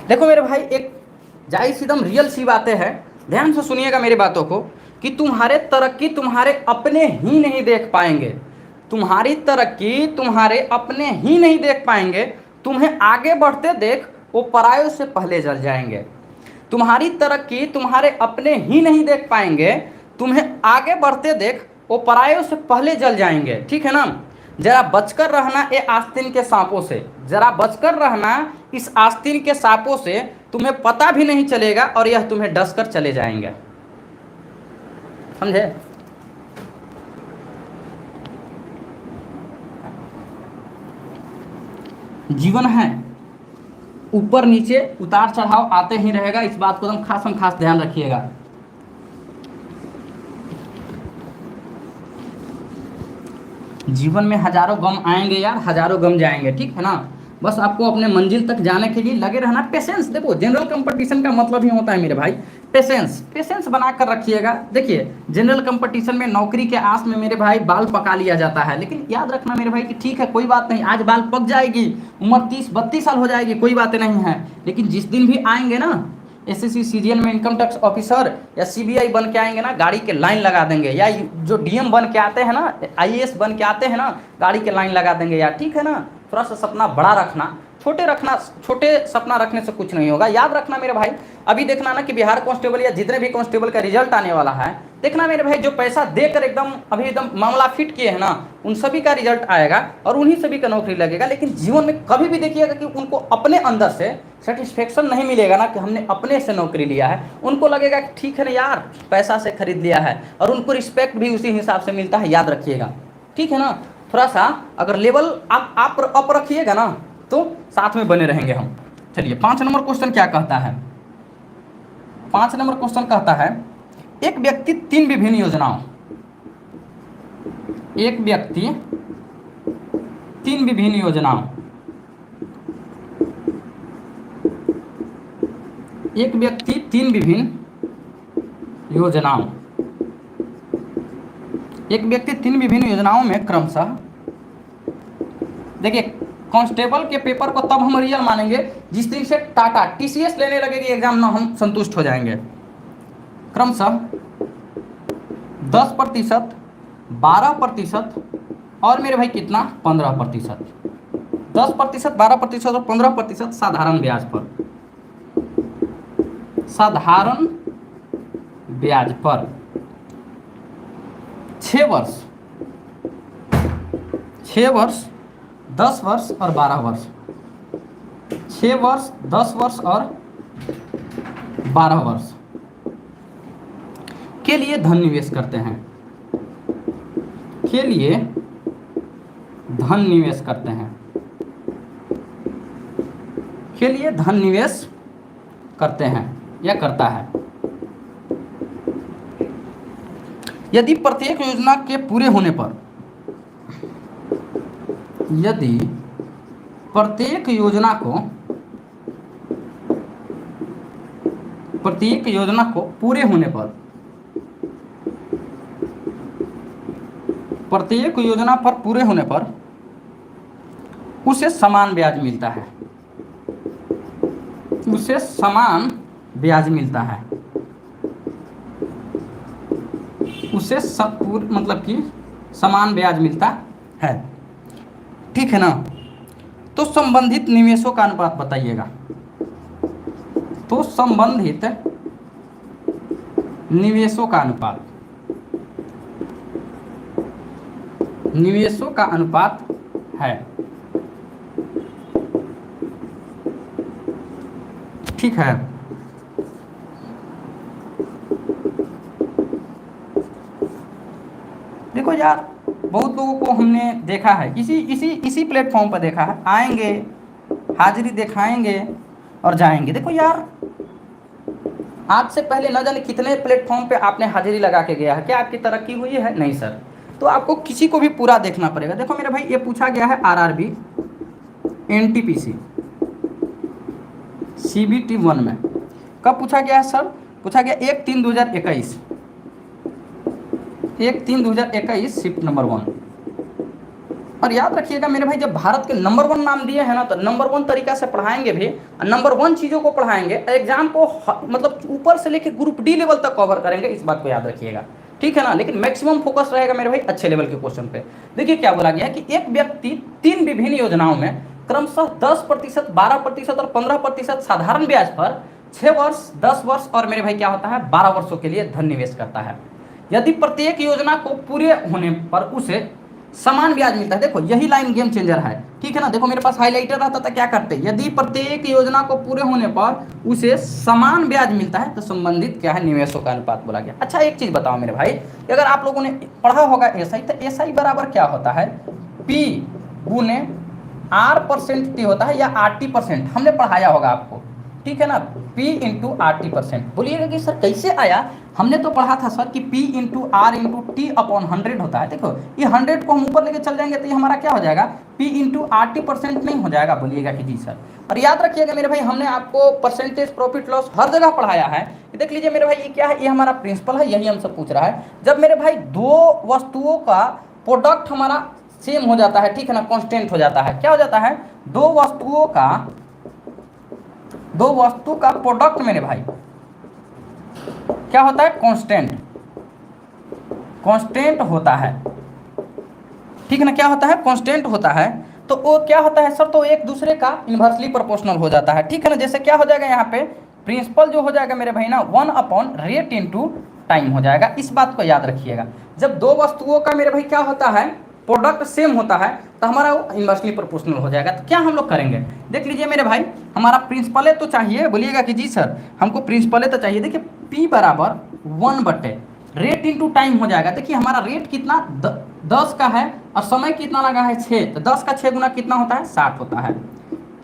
देखो मेरे भाई एक जाहिर सी एकदम रियल सी बातें हैं, ध्यान से सुनिएगा मेरी बातों को, कि तुम्हारे तरक्की तुम्हारे अपने ही नहीं देख पाएंगे, तुम्हारी तरक्की तुम्हारे अपने ही नहीं देख पाएंगे, तुम्हें आगे बढ़ते देख वो परायों से पहले जल जाएंगे। तुम्हारी तरक्की तुम्हारे अपने ही नहीं देख पाएंगे, तुम्हें आगे बढ़ते देख वो परायों से पहले जल जाएंगे, ठीक है ना। जरा बचकर रहना ये आस्तीन के सांपों से, जरा बचकर रहना इस आस्तीन के सांपों से, तुम्हें पता भी नहीं चलेगा और यह तुम्हें डसकर चले जाएंगे, समझे। जीवन है ऊपर नीचे उतार चढ़ाव आते ही रहेगा, इस बात को एकदम खास ध्यान रखिएगा। जीवन में हजारों गम आएंगे यार, हजारों गम जाएंगे, ठीक है ना। बस आपको अपने मंजिल तक जाने के लिए लगे रहना, पेशेंस। देखो जनरल कंपटीशन का मतलब ही होता है मेरे भाई पेशेंस, पेशेंस बना कर रखिएगा। देखिए जनरल कंपटीशन में नौकरी के आस में मेरे भाई बाल पका लिया जाता है, लेकिन याद रखना मेरे भाई कि ठीक है कोई बात नहीं, आज बाल पक जाएगी, उम्र 30-32 साल हो जाएगी, कोई बात नहीं है, लेकिन जिस दिन भी आएंगे ना एसएससी सीजीएल में इनकम टैक्स ऑफिसर या सीबीआई बन के आएंगे ना, गाड़ी के लाइन लगा देंगे, या जो डीएम बन के आते हैं ना, आईएएस बन के आते हैं ना, गाड़ी के लाइन लगा देंगे यार, ठीक है ना। थोड़ा सा सपना बड़ा रखना, छोटे सपना रखने से कुछ नहीं होगा। याद रखना मेरे भाई, अभी देखना ना कि बिहार कांस्टेबल या जितने भी कांस्टेबल का रिजल्ट आने वाला है, देखना मेरे भाई जो पैसा देकर एकदम मामला फिट किए हैं ना, उन सभी का रिजल्ट आएगा और उन्हीं सभी का नौकरी लगेगा। लेकिन जीवन में कभी भी देखिएगा कि उनको अपने अंदर से सेटिस्फेक्शन नहीं मिलेगा ना कि हमने अपने से नौकरी लिया है, उनको लगेगा कि ठीक है ना यार पैसा से खरीद लिया है, और उनको रिस्पेक्ट भी उसी हिसाब से मिलता है, याद रखिएगा, ठीक है ना। थोड़ा सा अगर लेवल आप अप रखिएगा ना तो साथ में बने रहेंगे हम। चलिए 5 नंबर क्वेश्चन क्या कहता है। 5 नंबर क्वेश्चन कहता है एक व्यक्ति 3 विभिन्न योजनाओं, एक व्यक्ति 3 विभिन्न योजनाओं, एक व्यक्ति तीन विभिन्न योजनाओं में क्रमशः, देखिए कांस्टेबल के पेपर को तब हम रियल मानेंगे जिस दिन से टाटा टीसीएस लेने लगेगी एग्जाम ना, हम संतुष्ट हो जाएंगे। क्रमशः 10%, 12% और मेरे भाई कितना 15%, 10%, 12% और 15% साधारण ब्याज पर, 6 वर्ष, 10 वर्ष और 12 वर्ष, 6 वर्ष, 10 वर्ष और 12 वर्ष के लिए धन निवेश करते हैं, या करता है। यदि प्रत्येक योजना के पूरे होने पर, यदि प्रत्येक योजना को पूरे होने पर, प्रत्येक योजना पर पूरे होने पर उसे समान ब्याज मिलता है, मतलब कि समान ब्याज मिलता है, ठीक है ना। तो संबंधित निवेशों का अनुपात बताइएगा। तो संबंधित निवेशों का अनुपात है, ठीक है। देखो यार, बहुत लोगों को हमने देखा है, इसी प्लेटफॉर्म पर देखा है, आएंगे हाजिरी दिखाएंगे और जाएंगे। देखो यार, आज से पहले न जाने कितने प्लेटफॉर्म पे आपने हाजिरी लगा के गया है, क्या आपकी तरक्की हुई है? नहीं सर। तो आपको किसी को भी पूरा देखना पड़ेगा। देखो मेरे भाई, ये पूछा गया है आरआरबी, एनटीपीसी, सीबीटी 1 में। कब पूछा गया है सर? पूछा गया 1/3/2021, 1/3/2021 शिफ्ट नंबर 1। और याद रखिएगा मेरे भाई, जब भारत के नंबर 1 नाम दिए हैं ना, तो नंबर 1 तरीका से पढ़ाएंगे भी, नंबर 1 चीज़ों को पढ़ाएंगे, एग्जाम को मतलब ऊपर से लेकर ग्रुप डी लेवल तक कवर करेंगे, इस बात को याद रखिएगा, ठीक है ना। लेकिन मैक्सिमम फोकस रहेगा मेरे भाई अच्छे लेवल के क्वेश्चन पे। देखिए क्या बोला गया है कि एक व्यक्ति 3 विभिन्न योजनाओं में क्रमशः 10%, 12% और 15% साधारण ब्याज पर 6 वर्ष, 10 वर्ष और मेरे भाई क्या होता है 12 वर्षों के लिए धन निवेश करता है। यदि प्रत्येक योजना को पूरे होने पर उसे समान ब्याज मिलता है। देखो यही लाइन गेम चेंजर है, ठीक है ना। देखो मेरे पास हाईलाइटर रहता था, क्या करते, यदि प्रत्येक योजना को पूरे होने पर उसे समान ब्याज मिलता है तो संबंधित क्या है निवेशों का अनुपात बोला गया। अच्छा एक चीज बताओ मेरे भाई, अगर आप लोगों ने पढ़ा होगा एसआई, तो एसआई बराबर क्या होता है, पी गुने R% होता है या RT%, हमने पढ़ाया होगा आपको, ठीक है ना। P into RT%। बोलिएगा कि सर कैसे आया, हमने तो पढ़ा था सर कि P into R into T/100 होता है। देखो ये 100 को हम ऊपर लेके चल जाएंगे तो ये हमारा क्या हो जाएगा, P इंटू RT% नहीं हो जाएगा। बोलिएगा कि जी सर। और याद रखिएगा मेरे भाई, हमने आपको परसेंटेज प्रॉफिट लॉस हर जगह पढ़ाया है। देख लीजिए मेरे भाई, ये क्या है, ये हमारा प्रिंसिपल है, यही हमसे पूछ रहा है। जब मेरे भाई दो वस्तुओं का प्रोडक्ट हमारा सेम हो जाता है, ठीक है ना, कांस्टेंट हो जाता है, क्या हो जाता है, दो वस्तु का प्रोडक्ट मेरे भाई क्या होता है, कांस्टेंट होता है, ठीक है ना। क्या होता है, कांस्टेंट होता है। तो वो क्या होता है सर, तो एक दूसरे का इन्वर्सली प्रोपोर्शनल हो जाता है, ठीक है ना। जैसे क्या हो जाएगा यहाँ पे, प्रिंसिपल जो हो जाएगा मेरे भाई ना 1/रेट इंटू टाइम हो जाएगा। इस बात को याद रखिएगा। जब दो वस्तुओं का मेरे भाई क्या होता है, प्रोडक्ट सेम होता है, तो हमारा वो इन्वर्सली प्रोपोर्शनल हो जाएगा। तो क्या हम लोग करेंगे, देख लीजिए मेरे भाई, हमारा प्रिंसिपल तो चाहिए, बोलिएगा कि जी सर हमको प्रिंसिपल तो चाहिए। देखिए P बराबर 1/रेट इंटू टाइम हो जाएगा। देखिए हमारा रेट कितना 10 का है और समय कितना लगा है 6, तो 10 का 6 गुना कितना होता है 60 होता है।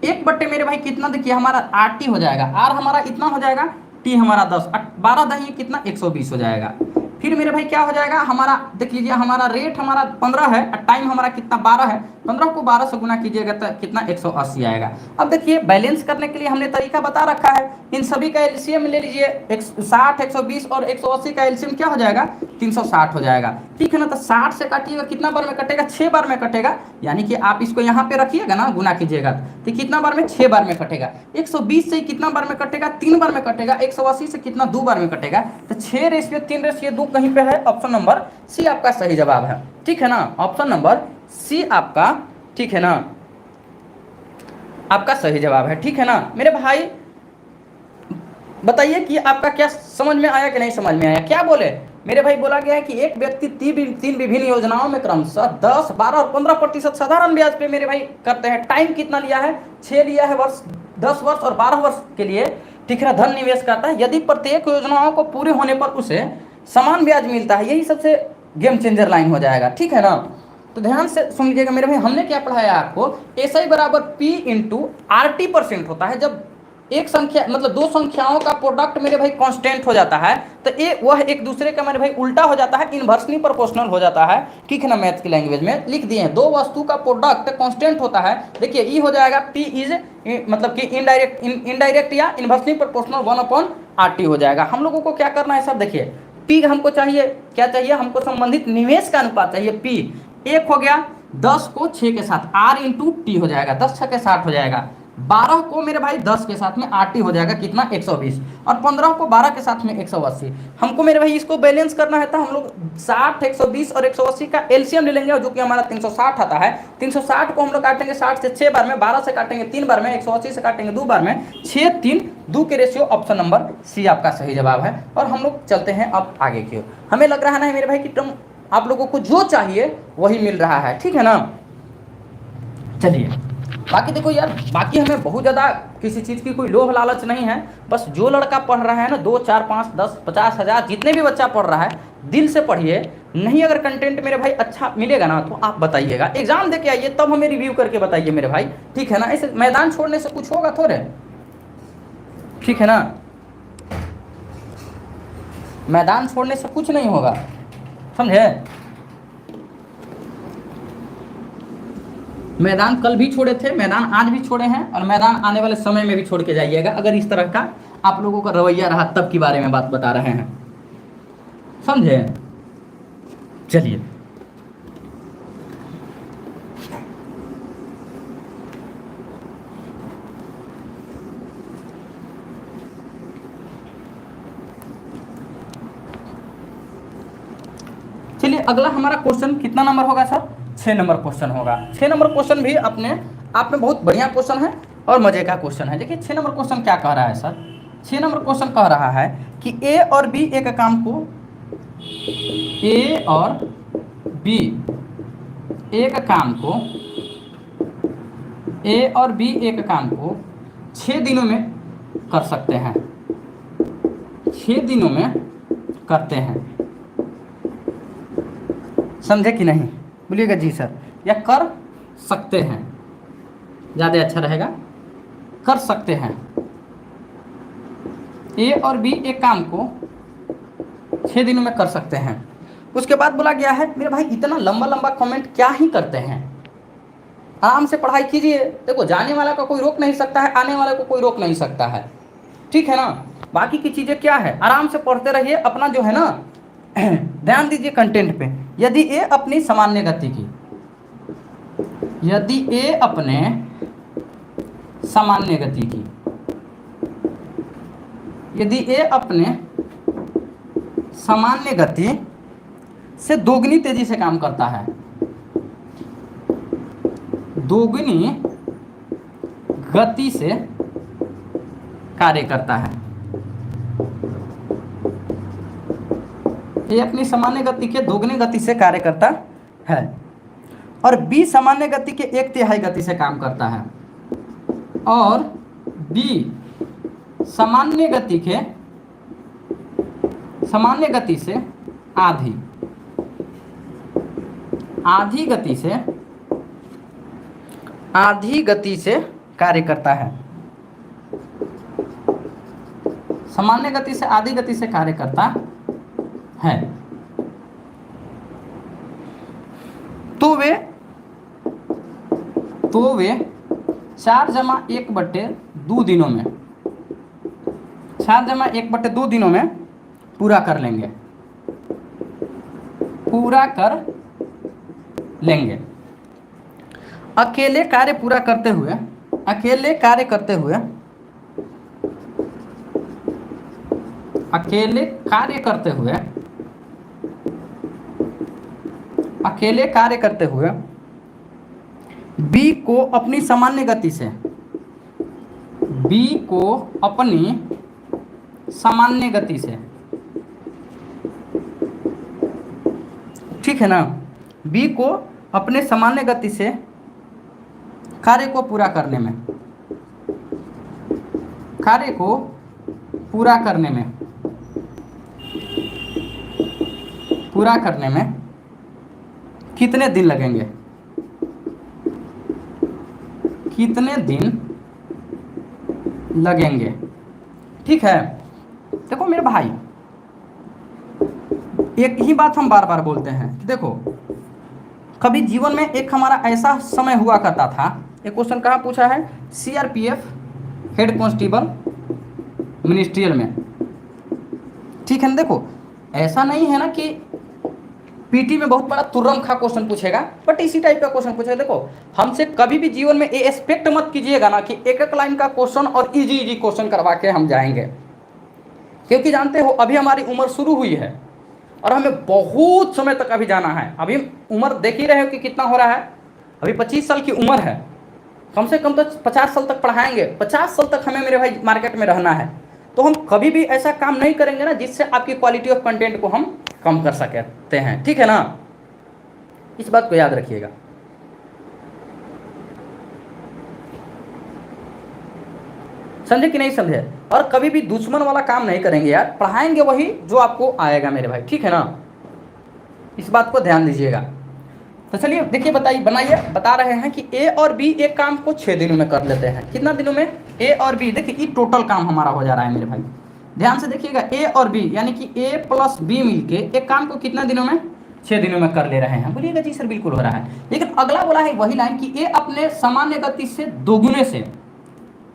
1/, मेरे भाई कितना, देखिए हमारा RT हो जाएगा, R हमारा इतना हो जाएगा, T हमारा 10, 12 दही कितना 120 हो जाएगा। फिर मेरे भाई क्या हो जाएगा, हमारा देख लीजिए, हमारा रेट हमारा 15 है और टाइम हमारा कितना 12 है। 15 को 12 से गुना कीजिएगा तो कितना 180 आएगा। अब देखिए बैलेंस करने के लिए हमने तरीका बता रखा है, इन सभी का एलसीएम ले लीजिए, 60, 120 और 180 का एलसीएम क्या हो जाएगा, 360 हो जाएगा। ठीक है ना, तो 60 से काटिएगा कितना बार में कटेगा, 6 बार में कटेगा, यानी कि आप इसको यहाँ पे रखिएगा ना, गुना कीजिएगा तो कितना बार में, 6 बार में कटेगा। 120 से कितना बार में कटेगा, 3 बार में कटेगा। 180 से कितना, 2 बार में कटेगा। तो 6:3:2 कहीं पे है, ऑप्शन नंबर सी आपका सही जवाब है। ठीक है ना, ऑप्शन नंबर सी आपका, ठीक है ना, आपका सही जवाब है। ठीक है ना मेरे भाई, बताइए कि आपका क्या समझ में आया कि नहीं समझ में आया। क्या बोले मेरे भाई, बोला गया है कि एक व्यक्ति 3 विभिन्न योजनाओं में क्रमशः 10, 12 और 15% साधारण ब्याज पे मेरे भाई करते हैं। टाइम कितना लिया है, 6 लिया है वर्ष, 10 वर्ष और 12 वर्ष के लिए, ठीक है ना, धन निवेश करता है। यदि प्रत्येक योजनाओं को पूरे होने पर उसे समान ब्याज मिलता है, यही सबसे गेम चेंजर लाइन हो जाएगा। ठीक है ना, तो ध्यान से सुन लीजिएगा मेरे भाई, हमने क्या पढ़ाया आपको, SI बराबर P इंटू RT% होता है। जब एक संख्या मतलब दो संख्याओं का प्रोडक्ट मेरे भाई कांस्टेंट हो जाता है तो ये वह एक दूसरे का मेरे भाई उल्टा हो जाता है, इनवर्सली प्रोपोर्शनल हो जाता है। ठीक है ना, मैथ की लैंग्वेज में लिख दिए हैं, दो वस्तु का प्रोडक्ट कांस्टेंट होता है। देखिए ई हो जाएगा P इज मतलब कि इनडायरेक्ट या इनवर्सली प्रोपोर्शनल 1/RT हो जाएगा। हम लोगों को क्या करना है सर, देखिए P हमको चाहिए, क्या चाहिए हमको, संबंधित निवेश का अनुपात चाहिए P। एक हो गया 10 को 6 के साथ R इंटू टी हो जाएगा, 10 6 के 60 हो जाएगा। 12 को मेरे भाई 10 के साथ में RT हो जाएगा कितना, 120, और 15 को 12 के साथ में 180। हमको मेरे भाई इसको बैलेंस करना है तो हम लोग 60, 120 और 180 का एलसीएम ले लेंगे, जो कि हमारा 360 आता है। 360 को हम लोग काटेंगे 60 से 6 बार में, 12 से काटेंगे 3 बार में, 180 से काटेंगे 2 बार में, 6, 3, 2 के रेशियो, ऑप्शन नंबर सी आपका सही जवाब है। और हम लोग चलते हैं अब आगे की ओर। हमें लग रहा है ना मेरे भाई कि तुम आप लोगों को जो चाहिए वही मिल रहा है। ठीक है ना, चलिए बाकी देखो यार, बाकी हमें बहुत ज़्यादा किसी चीज़ की कोई लोभ लालच नहीं है। बस जो लड़का पढ़ रहा है ना, 2, 4, 5, 10, 50 हज़ार जितने भी बच्चा पढ़ रहा है, दिल से पढ़िए। नहीं अगर कंटेंट मेरे भाई अच्छा मिलेगा ना तो आप बताइएगा, एग्जाम दे के आइए तब हमें रिव्यू करके बताइए मेरे भाई। ठीक है ना, इस मैदान छोड़ने से कुछ होगा थोड़े, ठीक है ना, मैदान छोड़ने से कुछ नहीं होगा, समझे। मैदान कल भी छोड़े थे, मैदान आज भी छोड़े हैं, और मैदान आने वाले समय में भी छोड़ के जाइएगा अगर इस तरह का आप लोगों का रवैया रहा, तब की बारे में बात बता रहे हैं, समझे। चलिए चलिए अगला हमारा क्वेश्चन कितना नंबर होगा सर, 6 नंबर क्वेश्चन होगा। 6 नंबर क्वेश्चन भी अपने आप में बहुत बढ़िया क्वेश्चन है और मजे का क्वेश्चन है। देखिए 6 नंबर क्वेश्चन क्या कह रहा है सर, 6 नंबर क्वेश्चन कह रहा है कि ए और बी एक काम को, ए और बी एक काम को, ए और बी एक काम को 6 दिनों में कर सकते हैं, 6 दिनों में करते हैं, समझे कि नहीं, बोलिएगा जी सर, या कर सकते हैं, ज़्यादा अच्छा रहेगा, कर सकते हैं। ए और बी एक काम को 6 दिनों में कर सकते हैं। उसके बाद बोला गया है मेरे भाई इतना लंबा लंबा कमेंट क्या ही करते हैं, आराम से पढ़ाई कीजिए। देखो जाने वाला का कोई रोक नहीं सकता है, आने वाले को कोई रोक नहीं सकता है, ठीक है ना। बाकी की चीज़ें क्या है, आराम से पढ़ते रहिए, अपना जो है ना ध्यान दीजिए कंटेंट पे। यदि ए अपनी सामान्य गति की, यदि ए अपने सामान्य गति की, यदि ए अपने सामान्य गति से दोगुनी तेजी से काम करता है, दोगुनी गति से कार्य करता है, ये अपनी सामान्य गति के दोगुनी गति से कार्य करता है, और बी सामान्य गति के 1/3 गति से काम करता है, और बी सामान्य गति के, सामान्य गति से आधी, आधी गति से, आधी गति से कार्य करता है, सामान्य गति से आधी गति से कार्य करता है। तो वे 4+1/2 दिनों में 4+1/2 दिनों में पूरा कर लेंगे, पूरा कर लेंगे। अकेले कार्य करते हुए अकेले कार्य करते हुए बी को अपनी सामान्य गति से ठीक है ना, बी को अपने सामान्य गति से कार्य को पूरा करने में कितने दिन लगेंगे। ठीक है, देखो मेरे भाई, एक ही बात हम बार बार बोलते हैं कि देखो, कभी जीवन में एक हमारा ऐसा समय हुआ करता था, एक क्वेश्चन कहाँ पूछा है, सीआरपीएफ हेड कांस्टेबल मिनिस्ट्रियल में। ठीक है ना, देखो ऐसा नहीं है ना कि पीटी में बहुत बड़ा तुर्रम खा क्वेश्चन पूछेगा, बट इसी टाइप का क्वेश्चन पूछेगा। देखो हमसे कभी भी जीवन में ये एक्सपेक्ट मत कीजिएगा ना कि एक एक लाइन का क्वेश्चन और इजी क्वेश्चन करवा के हम जाएंगे, क्योंकि जानते हो अभी हमारी उम्र शुरू हुई है और हमें बहुत समय तक अभी जाना है। अभी उम्र देख ही रहे हो कि कितना हो रहा है, अभी 25 साल की उम्र है, कम से कम तो 50 साल तक पढ़ाएंगे, 50 साल तक हमें मेरे भाई मार्केट में रहना है। तो हम कभी भी ऐसा काम नहीं करेंगे ना जिससे आपकी क्वालिटी ऑफ कंटेंट को हम कम कर सकते हैं। ठीक है ना, इस बात को याद रखिएगा। समझे कि नहीं समझे? और कभी भी दुश्मन वाला काम नहीं करेंगे यार, पढ़ाएंगे वही जो आपको आएगा मेरे भाई। ठीक है ना, इस बात को ध्यान दीजिएगा। तो चलिए देखिए, बनाइए, बता रहे हैं कि ए और बी एक काम को 6 दिनों में कर लेते हैं। कितना दिनों में? ए और बी, देखिए ये टोटल काम हमारा हो जा रहा है मेरे भाई, ध्यान से देखिएगा। ए और बी यानी कि ए प्लस बी मिलके एक काम को कितना दिनों में? 6 दिनों में कर ले रहे हैं। बोलिएगा जी सर बिल्कुल हो रहा है, लेकिन अगला बोला है वही लाइन कि ए अपने सामान्य गति से दोगुने से,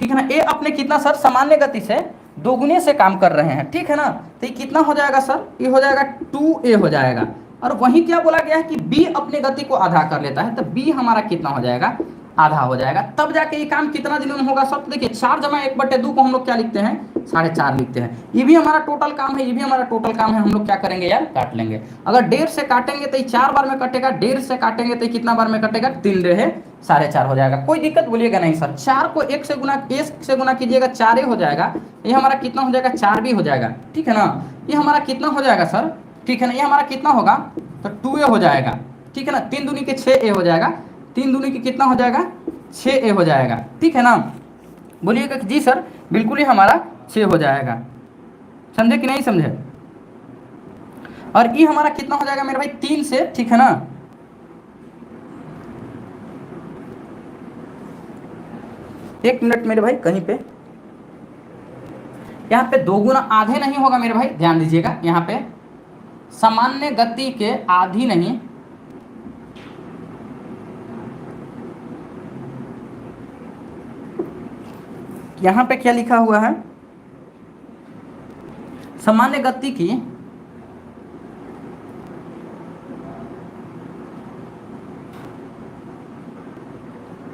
ठीक है ना, ए अपने कितना सर? सामान्य गति से दोगुने से काम कर रहे हैं। ठीक है ना, तो ये कितना हो जाएगा सर? ये हो जाएगा 2a हो जाएगा। और वहीं क्या बोला गया है कि b अपने गति को आधा कर लेता है, तो b हमारा कितना हो जाएगा? आधा हो जाएगा। तब जाके ये काम कितना दिनों में होगा सर? तो देखिए 4+1/2 को हम लोग क्या लिखते हैं? 4.5 लिखते हैं। ये भी हमारा टोटल काम है, ये भी हमारा टोटल काम है। हम लोग क्या करेंगे यार? काट लेंगे। अगर 1.5 से काटेंगे तो ये 4 बार में कटेगा, 1.5 से काटेंगे तो कितना बार में कटेगा? 3 रहे 4.5 हो जाएगा। कोई दिक्कत बोलिएगा नहीं सर। 4 को 1 से गुना कीजिएगा, 4 हो जाएगा। ये हमारा कितना हो जाएगा? 4 भी हो जाएगा। ठीक है ना, ये हमारा कितना हो जाएगा सर? ठीक है ना, ये हमारा कितना होगा? तो 2a हो जाएगा। ठीक है ना, 3 दूनी के 6a हो जाएगा, 3 दूनी के कितना हो जाएगा? 6a हो जाएगा। ठीक है ना, बोलिएगा कि जी सर बिल्कुल ही हमारा 6 हो जाएगा। समझे कि नहीं समझे? और ये हमारा कितना हो जाएगा मेरे भाई? 3 से, ठीक है ना, एक मिनट मेरे भाई, कहीं पे यहाँ पे 2 गुना आधे नहीं होगा मेरे भाई, ध्यान दीजिएगा। यहाँ पे सामान्य गति के आधी नहीं, यहाँ पे क्या लिखा हुआ है? सामान्य गति की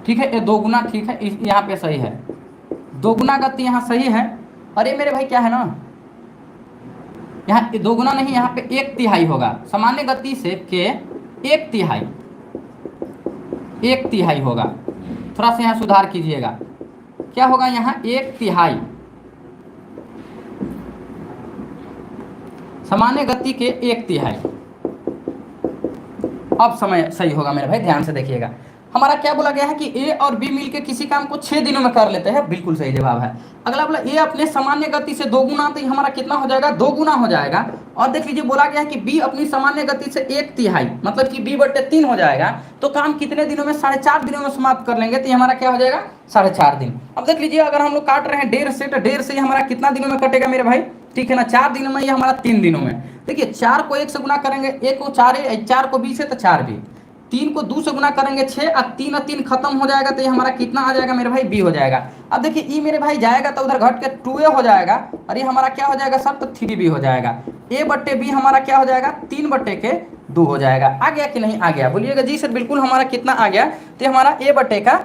ठीक है, ये 2 गुना, ठीक है, यहाँ पे सही है, 2 गुना गति यहाँ सही है। और ये मेरे भाई क्या है ना, यहाँ 2 गुना नहीं, यहाँ पे 1/3 होगा। सामान्य गति से के 1/3 होगा। थोड़ा सा यहाँ सुधार कीजिएगा, क्या होगा यहाँ? 1/3 सामान्य गति के 1/3। अब समय सही होगा मेरे भाई, ध्यान से देखिएगा। हमारा क्या बोला गया है कि ए और बी मिलके किसी काम को 6 दिनों में कर लेते हैं, बिल्कुल सही जवाब है। अगला बोला ए अपने सामान्य गति से 2 गुना, तो हमारा कितना हो जाएगा? 2 गुना हो जाएगा। और देख लीजिए बोला गया है कि बी अपनी सामान्य गति से 1/3, मतलब कि b/3 हो जाएगा। तो काम कितने दिनों में? 4.5 दिनों में समाप्त कर लेंगे, तो हमारा क्या हो जाएगा? 4.5 दिन। अब देख लीजिए अगर हम लोग काट रहे हैं 1.5 से, तो 1.5 से हमारा कितना दिनों में कटेगा मेरे भाई? ठीक है ना, 4 दिनों में, ये हमारा 3 दिनों में। देखिए 4 को 1 से गुना करेंगे, 1 को 4 को 20 है तो 4 भी, 3 को 2 से गुना करेंगे 6 और 3 और 3 खत्म हो जाएगा तो ये हमारा कितना आ जाएगा मेरे भाई बी हो जाएगा। अब देखिए ई मेरे भाई जाएगा तो उधर घट के 2a हो जाएगा और ये हमारा क्या हो जाएगा सर तो 3b हो जाएगा। a बट्टे बी हमारा क्या हो जाएगा 3 बट्टे के 2 हो जाएगा। आ गया कि नहीं आ गया बोलिएगा जी सर बिल्कुल हमारा कितना आ गया तो हमारा a बट्टे का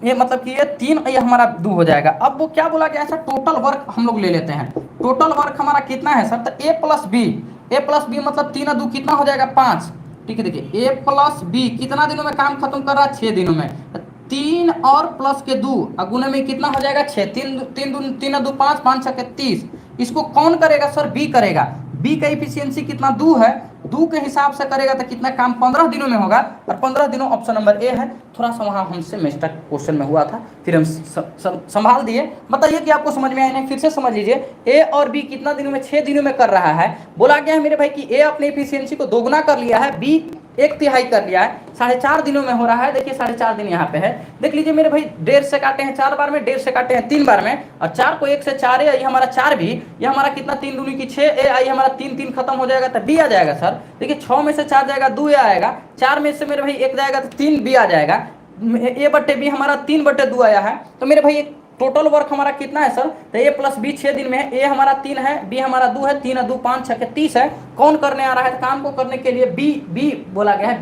ये मतलब कि ये 3 ये हमारा 2 हो जाएगा। अब वो क्या बोला गया सर टोटल वर्क हम लोग ले लेते हैं। टोटल वर्क हमारा कितना है सर तो a प्लस बी मतलब 3 और 2 कितना हो जाएगा 5। ठीक है देखिए a प्लस बी कितना दिनों में काम खत्म कर रहा है 6 दिनों में। 3 और प्लस के 2 गुने में कितना हो जाएगा 6 3 और 2 5 5 6 30। इसको कौन करेगा सर बी करेगा। बी का इफिशियंसी कितना 2 है 2 के हिसाब से करेगा तो कितना काम 15 दिनों में होगा और 15 दिनों ऑप्शन नंबर ए है। थोड़ा सा वहाँ हमसे मिस्टेक क्वेश्चन में हुआ था फिर हम संभाल दिए। बताइए कि आपको समझ में आया नहीं फिर से समझ लीजिए। ए और बी कितना दिनों में 6 दिनों में कर रहा है। बोला गया है मेरे भाई कि ए अपने इफिशियंसी को दोगुना कर लिया है बी 1/3 कर लिया है 4.5 दिनों में हो रहा है। देखिए 4.5 दिन यहाँ पे है देख लीजिए मेरे भाई 1.5 से काटे हैं 4 बार में 1.5 से काटे हैं 3 बार में और 4 को 1 से 4 है ये हमारा 4 भी ये हमारा कितना 3 दूनी की 6 ए आई हमारा 3 खत्म हो जाएगा तो बी आ जाएगा सर। देखिए 6 में से 4 जाएगा 2 ए आएगा 4 में से मेरे भाई 1 जाएगा तो 3 बी आ जाएगा। ए बट्टे बी हमारा 3/2 आया है तो मेरे भाई टोटल वर्क हमारा कितना है सर तो ए प्लस बी 6 दिन में है। ए हमारा 3 है बी हमारा 2 है 3 और 2 5 6 के 30 है। कौन करने आ रहा है काम को करने के लिए बी बोला गया है।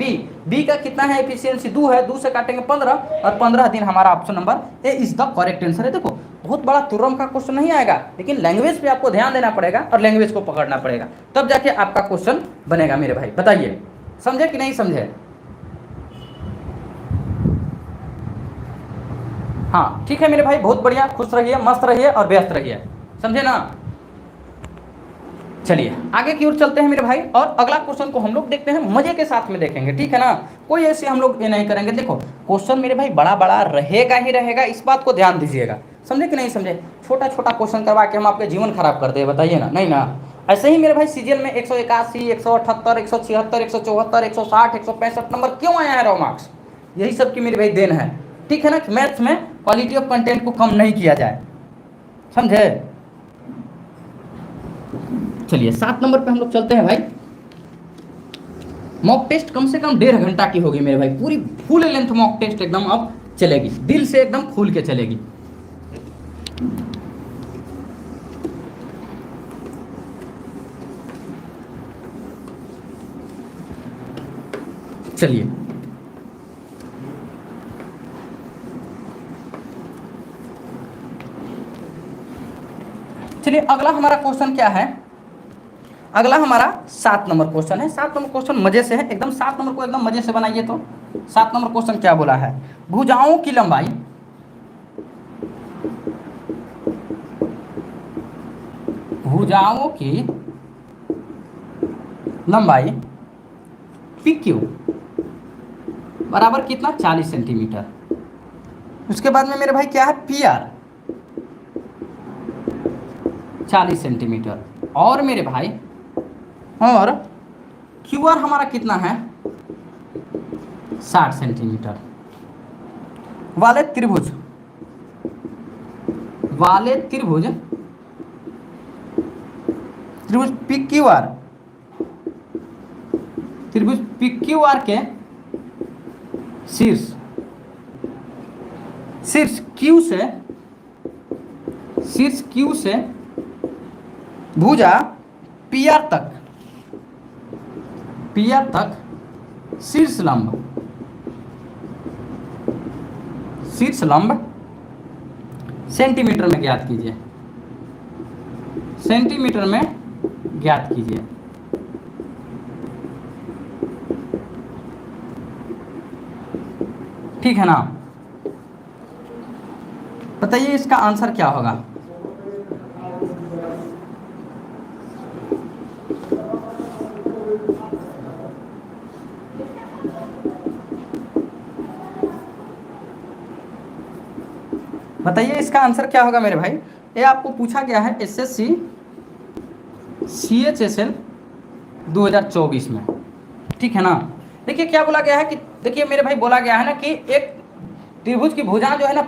बी का कितना है एफिशिएंसी 2 है 2 से काटेंगे 15 और 15 दिन हमारा option number A is the correct answer है। देखो बहुत बड़ा तुरंत का क्वेश्चन नहीं आएगा लेकिन लैंग्वेज पे आपको ध्यान देना पड़ेगा और लैंग्वेज को पकड़ना पड़ेगा तब जाके आपका क्वेश्चन बनेगा मेरे भाई। बताइए समझे कि नहीं समझे। हाँ ठीक है मेरे भाई बहुत बढ़िया खुश रहिए मस्त रहिए और व्यस्त रहिए समझे ना। चलिए आगे की ओर चलते हैं मेरे भाई और अगला क्वेश्चन को हम लोग देखते हैं मजे के साथ में देखेंगे ठीक है ना। कोई ऐसे हम लोग ये नहीं करेंगे। देखो क्वेश्चन मेरे भाई बड़ा बड़ा रहेगा ही रहेगा इस बात को ध्यान दीजिएगा समझे कि नहीं समझे। छोटा छोटा क्वेश्चन करवा के हम आपके जीवन खराब कर दे बताइए ना नहीं ना। ऐसे ही मेरे भाई सीजीएल में 181 178 176 174 160 165 नंबर क्यों आया है रो मार्क्स यही सब की मेरे भाई देन है ठीक है ना। मैथ्स में क्वालिटी ऑफ कंटेंट को कम नहीं किया जाए समझे। चलिए 7 नंबर पे हम लोग चलते हैं भाई। मॉक टेस्ट कम से कम 1.5 घंटा की होगी मेरे भाई पूरी फुल लेंथ मॉक टेस्ट एकदम अब चलेगी दिल से एकदम खुल के चलेगी। चलिए चलिए अगला हमारा क्वेश्चन क्या है। अगला हमारा 7 नंबर क्वेश्चन है। 7 नंबर क्वेश्चन मजे से है एकदम 7 नंबर को एकदम मजे से बनाइए। तो 7 नंबर क्वेश्चन क्या बोला है भुजाओं की लंबाई पी क्यू बराबर कितना 40 सेंटीमीटर। उसके बाद में मेरे भाई क्या है पी आर 40 सेंटीमीटर और मेरे भाई और क्यू आर हमारा कितना है 60 सेंटीमीटर वाले त्रिभुज त्रिभुज पी क्यू आर के शीर्ष क्यू से भुजा पी आर तक शीर्ष लंब सेंटीमीटर में ज्ञात कीजिए। ठीक है ना। बताइए इसका आंसर क्या होगा। बताइए इसका आंसर क्या होगा मेरे भाई। ये आपको पूछा गया है एसएससी CHSL 2024 में ठीक है ना। देखिए क्या बोला गया है कि देखिए मेरे भाई बोला गया है ना कि एक त्रिभुज की भुजा जो है ना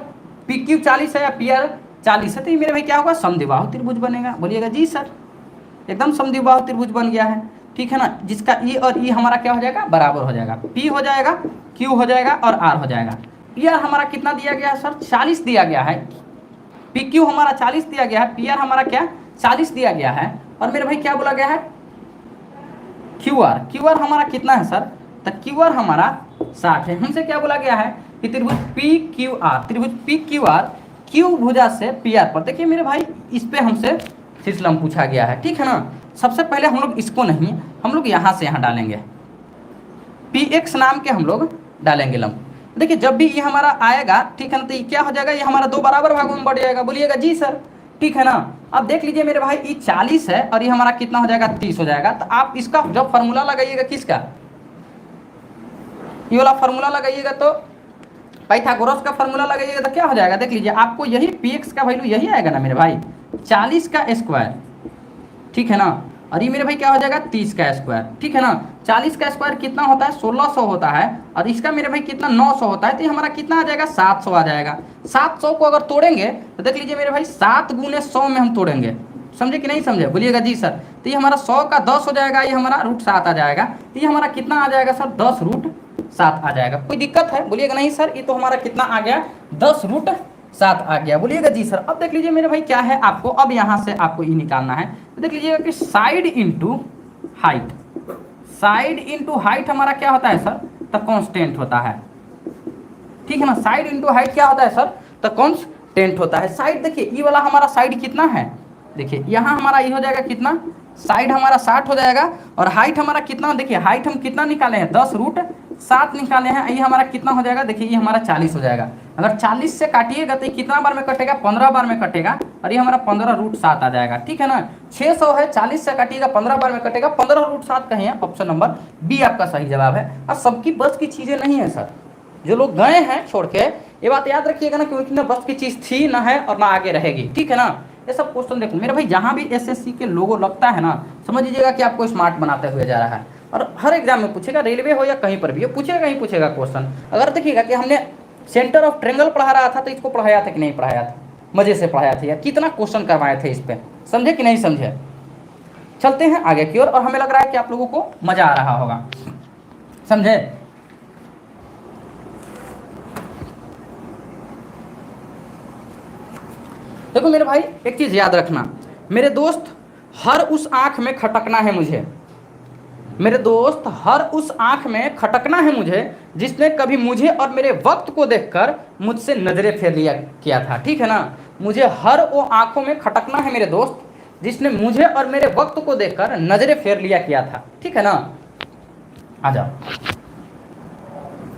PQ 40 है या PR 40 है तो ये मेरे भाई क्या होगा समद्विबाहु त्रिभुज बनेगा। बोलिएगा जी सर एकदम समद्विबाहु त्रिभुज बन गया है। ठीक है ना, जिसका ई और ई हमारा क्या हो जाएगा, बराबर हो जाएगा, पी हो जाएगा, क्यू हो जाएगा और आर हो जाएगा। पी आर हमारा कितना दिया गया है सर, 40 दिया गया है। पी क्यू हमारा 40 दिया गया है, पी आर हमारा क्या 40 दिया गया है, और मेरे भाई क्या बोला गया है, क्यू आर। क्यू आर हमारा कितना है सर, तो क्यू आर हमारा 60 है। हमसे क्या बोला गया है कि त्रिभुज पी क्यू आर, त्रिभुज पी क्यू आर क्यू भुजा से पी आर पर, देखिए मेरे भाई इस पे हमसे फिसलम पूछा गया है, ठीक है ना। सबसे पहले हम लोग इसको नहीं, हम लोग यहाँ से यहाँ डालेंगे, पी एक्स नाम के हम लोग डालेंगे लंब। देखिए जब भी ये हमारा आएगा, ठीक है ना, तो ये क्या हो जाएगा, ये हमारा 2 बराबर भागों में बढ़ जाएगा, बोलिएगा जी सर, ठीक है ना। अब देख लीजिए मेरे भाई, ये 40 है और ये हमारा कितना हो जाएगा, 30 हो जाएगा। तो आप इसका जब फॉर्मूला लगाइएगा, किसका, ये वाला फॉर्मूला लगाइएगा, तो पाइथागोरस का फॉर्मूला लगाइएगा तो क्या हो जाएगा, देख लीजिए आपको यही पी एक्स का वैल्यू यही आएगा ना मेरे भाई, 40 का स्क्वायर, ठीक है ना, और ये मेरे भाई क्या हो जाएगा, 30 का स्क्वायर, ठीक है ना। 40 का स्क्वायर कितना होता है, 1600 होता है, और इसका मेरे भाई कितना 900 होता है, तो ये हमारा कितना आ जाएगा, 700 आ जाएगा। 700 को अगर तोड़ेंगे तो देख लीजिए मेरे भाई 7 गुने 100 में हम तोड़ेंगे, समझे कि नहीं समझे, बोलिएगा जी सर। तो ये हमारा 100 का 10 हो जाएगा, ये हमारा √7 आ जाएगा, तो ये हमारा कितना आ जाएगा सर, 10√7 आ जाएगा। कोई दिक्कत है, बोलिएगा नहीं सर, ये तो हमारा कितना आ गया, 10√7 आ गया, बोलिएगा जी सर। अब देख लीजिए मेरे भाई क्या है, आपको अब यहाँ से आपको ये निकालना है, तो देख लीजिएगा कि side into height, side into height हमारा क्या होता है सर, तो कांस्टेंट होता है, ठीक है ना। साइड इंटू हाइट क्या होता है सर, तो कांस्टेंट होता है। साइड देखिए ये वाला हमारा साइड कितना है, देखिए यहाँ हमारा ये हो जाएगा कितना, साइड हमारा 60 हो जाएगा, और हाइट हमारा कितना, देखिए हाइट हम कितना निकाले हैं, 10√7 निकाले हैं, ये हमारा कितना हो जाएगा, देखिए ये हमारा 40 हो जाएगा। अगर 40 से काटिएगा तो ये कितना बार में कटेगा, 15 बार में कटेगा, और ये हमारा 15√7 आ जाएगा, ठीक है ना। 600 है, 40 से काटिएगा 15 बार में कटेगा, 15√7 कहीं है, ऑप्शन नंबर बी आपका सही जवाब है। और सबकी बस की चीज़ें नहीं है सर, जो लोग गए हैं छोड़ के, ये बात याद रखिएगा ना, क्योंकि ना बस की चीज़ थी ना है और ना आगे रहेगी, ठीक है ना। ये सब क्वेश्चन देखो मेरे भाई, जहाँ भी एसएससी के लोगो लगता है ना, समझ लीजिएगा कि आपको स्मार्ट बनाते हुए जा रहा है, और हर एग्जाम में पूछेगा, रेलवे हो या कहीं पर भी, ये पूछेगा ही पूछेगा क्वेश्चन। अगर देखिएगा कि हमने सेंटर ऑफ ट्रेंगल पढ़ा रहा था, तो इसको पढ़ाया था कि नहीं पढ़ाया था, मजे से पढ़ाया था यार, कितना क्वेश्चन करवाए थे इस पर, समझे कि नहीं समझे। चलते हैं आगे की ओर, और हमें लग रहा है कि आप लोगों को मजा आ रहा होगा, समझे। देखो मेरे भाई एक चीज याद रखना, मेरे दोस्त, हर उस आंख में खटकना है मुझे, मेरे दोस्त, हर उस आंख में खटकना है मुझे जिसने कभी मुझे और मेरे वक्त को देखकर मुझसे नजरें फेर लिया किया था, ठीक है ना। मुझे हर वो आंखों में खटकना है मेरे दोस्त जिसने मुझे और मेरे वक्त को देखकर नजरें फेर लिया किया था, ठीक है ना। आ जाओ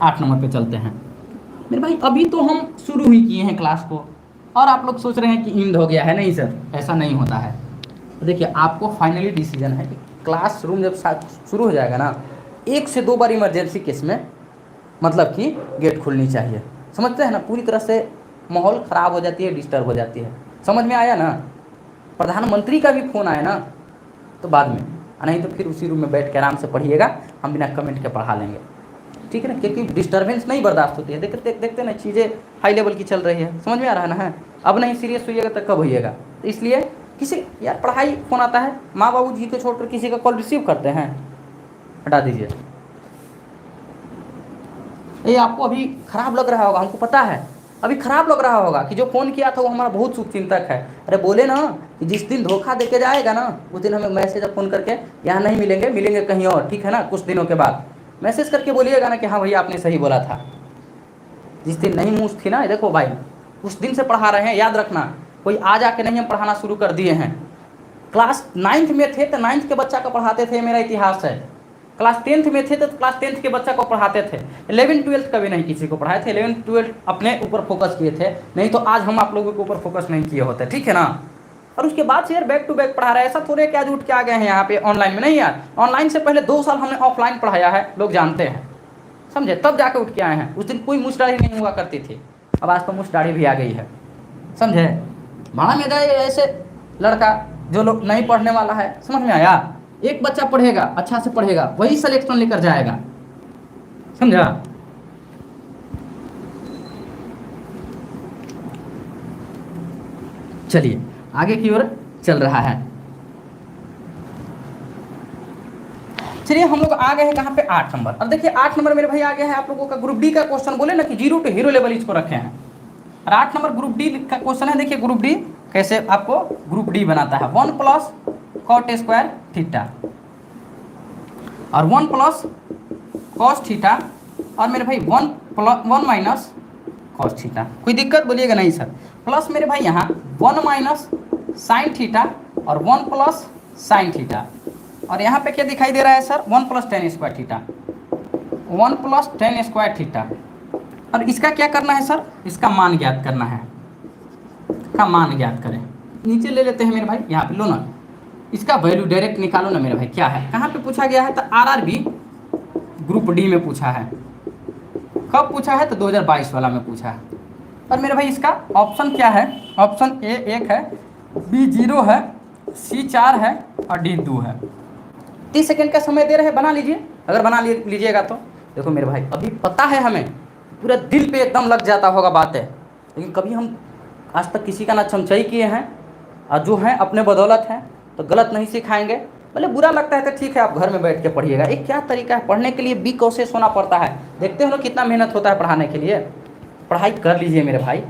8 नंबर पे चलते हैं मेरे भाई। अभी तो हम शुरू ही किए हैं क्लास को, और आप लोग सोच रहे हैं कि इंड हो गया है, नहीं सर, ऐसा नहीं होता है। तो देखिए आपको फाइनली डिसीजन है कि क्लासरूम जब शुरू हो जाएगा ना, 1 से 2 बार इमरजेंसी केस में मतलब कि गेट खुलनी चाहिए, समझते हैं ना। पूरी तरह से माहौल ख़राब हो जाती है, डिस्टर्ब हो जाती है, समझ में आया ना। प्रधानमंत्री का भी फ़ोन आया ना तो बाद में, नहीं तो फिर उसी रूम में बैठ के आराम से पढ़िएगा, हम बिना कमेंट के पढ़ा लेंगे, ठीक है ना, क्योंकि डिस्टर्बेंस नहीं बर्दाश्त होती है। देखते ना चीज़ें हाई लेवल की चल रही है, समझ में आ रहा है ना है। अब नहीं सीरियस होइएगा तो कब होइएगा। तो इसलिए किसी यार पढ़ाई फ़ोन आता है, माँ बाबू जी को छोड़कर किसी का कॉल रिसीव करते हैं, हटा दीजिए। ये आपको अभी ख़राब लग रहा होगा, हमको पता है अभी ख़राब लग रहा होगा कि जो फ़ोन किया था वो हमारा बहुत शुभचिंतक है। अरे बोले ना कि जिस दिन धोखा देके जाएगा ना, उस दिन हमें मैसेज फ़ोन करके यहाँ नहीं मिलेंगे, मिलेंगे कहीं और, ठीक है ना। कुछ दिनों के बाद मैसेज करके बोलिएगा ना कि हाँ भैया आपने सही बोला था। जिस दिन नहीं मूछ थी ना, देखो भाई उस दिन से पढ़ा रहे हैं, याद रखना। कोई आज आके नहीं हम पढ़ाना शुरू कर दिए हैं। क्लास 9th में थे तो 9th के बच्चा को पढ़ाते थे, मेरा इतिहास है। क्लास 10th में थे तो क्लास 10th के बच्चा को पढ़ाते थे। 11th 12th कभी नहीं किसी को पढ़ाए थे। 11th 12th अपने ऊपर फोकस किए थे, नहीं तो आज हम आप लोगों के ऊपर फोकस नहीं किए होते, ठीक है ना। और उसके बाद से यार बैक टू बैक पढ़ा रहा है, ऐसा थोड़े क्या उठ के आ गए हैं यहाँ पे ऑनलाइन में, नहीं यार। ऑनलाइन से पहले 2 साल हमने ऑफलाइन पढ़ाया है, लोग जानते हैं, समझे, तब जाके उठ के आए हैं। उस दिन कोई मुँछ दाढ़ी नहीं हुआ करती थी, अब आज तो मुँछ दाढ़ी भी आ गई है, समझे। भाड़ा में गए ऐसे लड़का जो लोग नहीं पढ़ने वाला है, समझ में आया। एक बच्चा पढ़ेगा, अच्छा से पढ़ेगा, वही सिलेक्शन लेकर जाएगा, समझा। चलिए आगे की ओर चल रहा है। चलिए हम लोग आ गए हैं कहाँ पे 8 नंबर। अब देखिए 8 नंबर मेरे भाई आ गया है आप लोगों का ग्रुप डी का क्वेश्चन, बोले ना कि 0 to हीरो लेवल इसको रखे हैं। और 8 नंबर ग्रुप डी का क्वेश्चन है। देखिए ग्रुप डी कैसे आपको ग्रुप डी बनाता है। 1 प्लस कॉट स्क्वायर थीटा और 1 प्लस कॉस थीटा और मेरे भाई 1 माइनस कॉस थीटा। कोई दिक्कत बोलिएगा नहीं सर। प्लस मेरे भाई यहाँ 1 माइनस साइन थीटा और 1 प्लस साइन थीटा। और यहाँ पे क्या दिखाई दे रहा है sir, 1 plus ten square theta, 1 plus ten square theta. और इसका क्या करना है सर, इसका मान ज्ञात करना है, का मान ज्ञात करें। नीचे ले लेते हैं मेरे भाई, यहाँ पे लो ना, इसका वैल्यू डायरेक्ट निकालो ना मेरे भाई। क्या है, कहाँ पे पूछा गया है, तो आरआरबी ग्रुप डी में पूछा है। कब पूछा है, तो 2022 वाला में पूछा है। और मेरे भाई इसका ऑप्शन क्या है, ऑप्शन ए 1 है, बी 0 है, सी 4 है और डी 2 है। 30 सेकेंड का समय दे रहे हैं, बना लीजिए। अगर बना लीजिएगा तो देखो मेरे भाई, अभी पता है हमें, पूरा दिल पे एकदम लग जाता होगा बातें, लेकिन कभी हम आज तक किसी का ना चमचाई किए हैं और जो हैं अपने बदौलत हैं, तो गलत नहीं सिखाएंगे। भले बुरा लगता है तो ठीक है, आप घर में बैठ के पढ़िएगा। एक क्या तरीका है पढ़ने के लिए, बी कोशिश होना पड़ता है। देखते हो ना कितना मेहनत होता है पढ़ाने के लिए। पढ़ाई कर लीजिए मेरे भाई,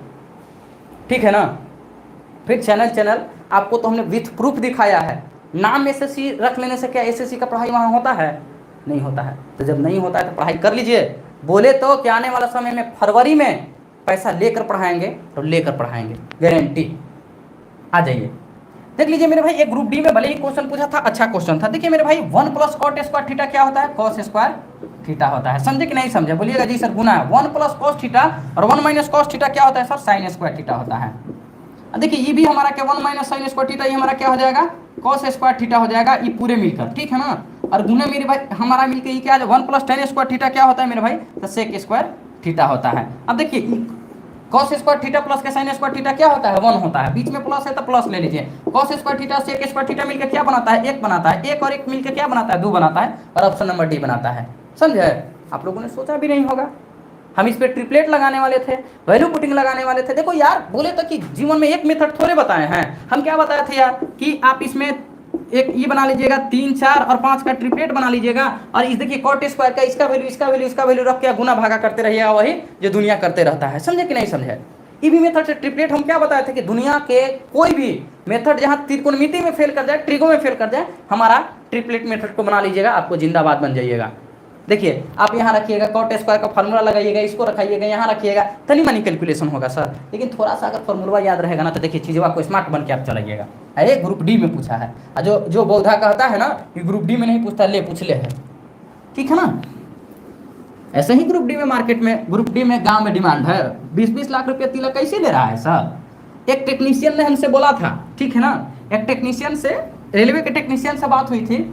ठीक है ना। फिर चैनल आपको तो हमने विथ प्रूफ दिखाया है। नाम एसएससी रख लेने से क्या एसएससी का पढ़ाई वहाँ होता है, नहीं होता है। तो जब नहीं होता है तो पढ़ाई कर लीजिए। बोले तो कि आने वाला समय में फरवरी में पैसा लेकर पढ़ाएंगे, तो लेकर पढ़ाएंगे, गारंटी। आ जाइए देख लीजिए मेरे भाई, एक ग्रुप डी में भले ही क्वेश्चन पूछा था, अच्छा क्वेश्चन था। देखिए मेरे भाई 1 प्लस कॉट स्क्वायर थीटा क्या होता है, कॉस स्क्वायर थीटा होता है। समझे कि नहीं समझे, बोलिएगा जी सर गुना है। 1 प्लस कॉस थीटा और 1 माइनस कॉस थीटा क्या होता है सर, साइन स्क्वायर थीटा होता है। देखिए ये भी हमारा क्या 1 माइनस साइन स्क्वायर थीटा, ये हमारा क्या हो जाएगा, कॉस स्क्वायर थीटा हो जाएगा, ये पूरे मिलकर, ठीक है ना। और गुना मेरे भाई हमारा मिलकर ये क्या है, 1 प्लस टेन स्क्वायर थीटा क्या होता है मेरे भाई, तो सेक स्क्वायर थीटा होता है। अब देखिए कॉस स्क्वायर थीटा प्लस के साइन स्क्वायर थीटा क्या होता है, 1 होता है। बीच में प्लस है तो प्लस ले लीजिए। Cos square theta sec square theta मिलकर क्या बनाता है, 1 बनाता है। 1 और 1 मिलकर क्या बनाता है, 2 बनाता है। और ऑप्शन नंबर डी बनाता है। समझे, आप लोगों ने सोचा भी नहीं होगा। हम इस पे ट्रिपलेट लगाने वाले थे, वैल्यू पुटिंग लगाने वाले थे। देखो यार, बोले तो कि जीवन में एक मेथड थोड़े बताए हैं हम। क्या बताए थे यार, कि आप इसमें एक ये बना लीजिएगा, 3, 4 और 5 का ट्रिपलेट बना लीजिएगा। और इस देखिए कॉट स्क्वायर का इसका वैल्यू इसका वैल्यू इसका वैल्यू रख के गुना भागा करते रहिएगा, वही जो दुनिया करते रहता है। समझे कि नहीं समझे। ये भी मेथड से ट्रिपलेट हम क्या बताए थे कि दुनिया के कोई भी मेथड जहां त्रिकोणमिति में फेल कर जाए, ट्रिगो में फेल कर जाए, हमारा ट्रिपलेट मेथड को बना लीजिएगा, आपको जिंदाबाद बन जाइएगा। देखिए आप यहाँ रखिएगा, कॉट स्क्वायर का फार्मूला लगाइएगा, इसको रखाइएगा, यहाँ रखिएगा, तनी मनी कैलकुलेशन होगा सर, लेकिन थोड़ा सा अगर फार्मूला याद रहेगा ना, तो देखिए चीज़ों आपको स्मार्ट बन के आप चलाइएगा। अरे ग्रुप डी में पूछा है, जो बौद्धा कहता है ना कि ग्रुप डी में नहीं पूछता, ले पूछ ले है, ठीक है ना। ऐसे ही ग्रुप डी में मार्केट में, ग्रुप डी में गांव में डिमांड है। 20-20 लाख रुपया तिलक कैसे ले रहा है सर। एक टेक्नीशियन ने हमसे बोला था, ठीक है ना, एक टेक्नीशियन से, रेलवे के टेक्नीशियन से बात हुई थी।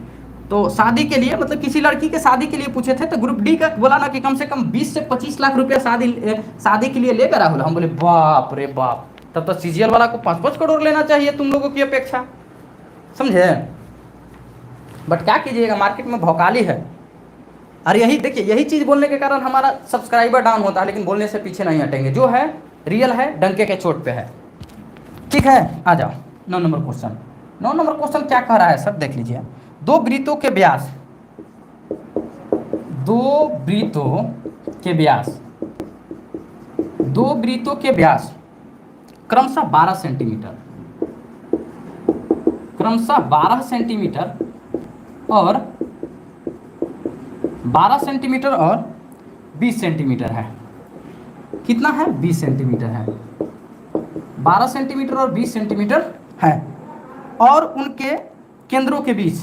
तो शादी के लिए, मतलब किसी लड़की के शादी के लिए पूछे थे, तो ग्रुप डी का बोला ना कि कम से कम 20 से 25 लाख रुपया शादी के लिए लेकर राहुल। हम बोले बाप रे बाप, तब तो सीजीएल वाला को 5-5 करोड़ लेना चाहिए तुम लोगों की अपेक्षा। समझे, बट क्या कीजिएगा, मार्केट में भौकाली है। और यही देखिए, यही चीज़ बोलने के कारण हमारा सब्सक्राइबर डाउन होता है, लेकिन बोलने से पीछे नहीं हटेंगे। जो है रियल है, डंके के चोट पे है, ठीक है। आ जाओ 9 नंबर क्वेश्चन। 9 नंबर क्वेश्चन क्या कह रहा है सर, देख लीजिए। दो वृत्तों के व्यास क्रमशः 12 सेंटीमीटर और 12 सेंटीमीटर और 20 सेंटीमीटर है। कितना है, 20 सेंटीमीटर है। 12 सेंटीमीटर और 20 सेंटीमीटर है। और उनके केंद्रों के बीच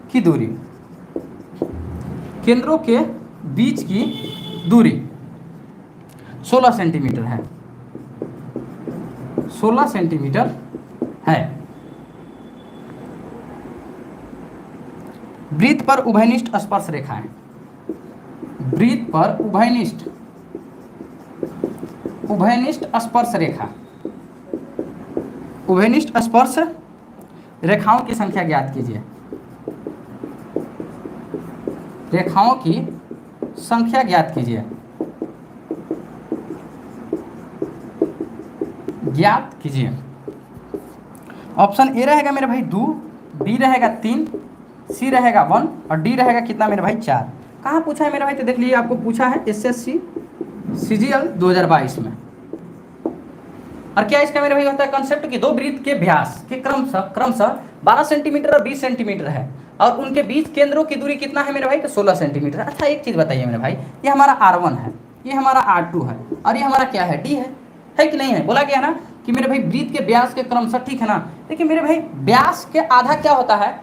की दूरी, केंद्रों के बीच की दूरी 16 सेंटीमीटर है। 16 सेंटीमीटर है। वृत्त पर उभयनिष्ठ स्पर्श रेखाएं, वृत्त पर उभयनिष्ठ स्पर्श रेखा, उभयनिष्ठ स्पर्श रेखाओं की संख्या ज्ञात कीजिए। रेखाओं की संख्या ज्ञात कीजिए। ज्ञात कीजिए। ऑप्शन ए रहेगा मेरे भाई 2, बी रहेगा 3, सी रहेगा 1 और डी रहेगा कितना मेरे भाई 4। कहाँ पूछा है मेरे भाई? तो देख लीजिए, आपको पूछा है एसएससी सीजीएल 2022 में। और क्या इसका मेरे भाई होता है कंसेप्ट कि दो वृत्त के व्यास के क्रमशः 12 सेंटीमीटर और 20 सेंटीमीटर है और उनके बीच केंद्रों की दूरी कितना है मेरे भाई? तो 16 सेंटीमीटर। अच्छा एक चीज बताइए मेरे भाई, ये हमारा R1 है, ये हमारा R2 है और ये हमारा क्या है? D है कि नहीं है? बोला गया ना कि मेरे भाई वृत्त के व्यास के क्रमशः, ठीक है ना। देखिए मेरे भाई व्यास के आधा क्या होता है?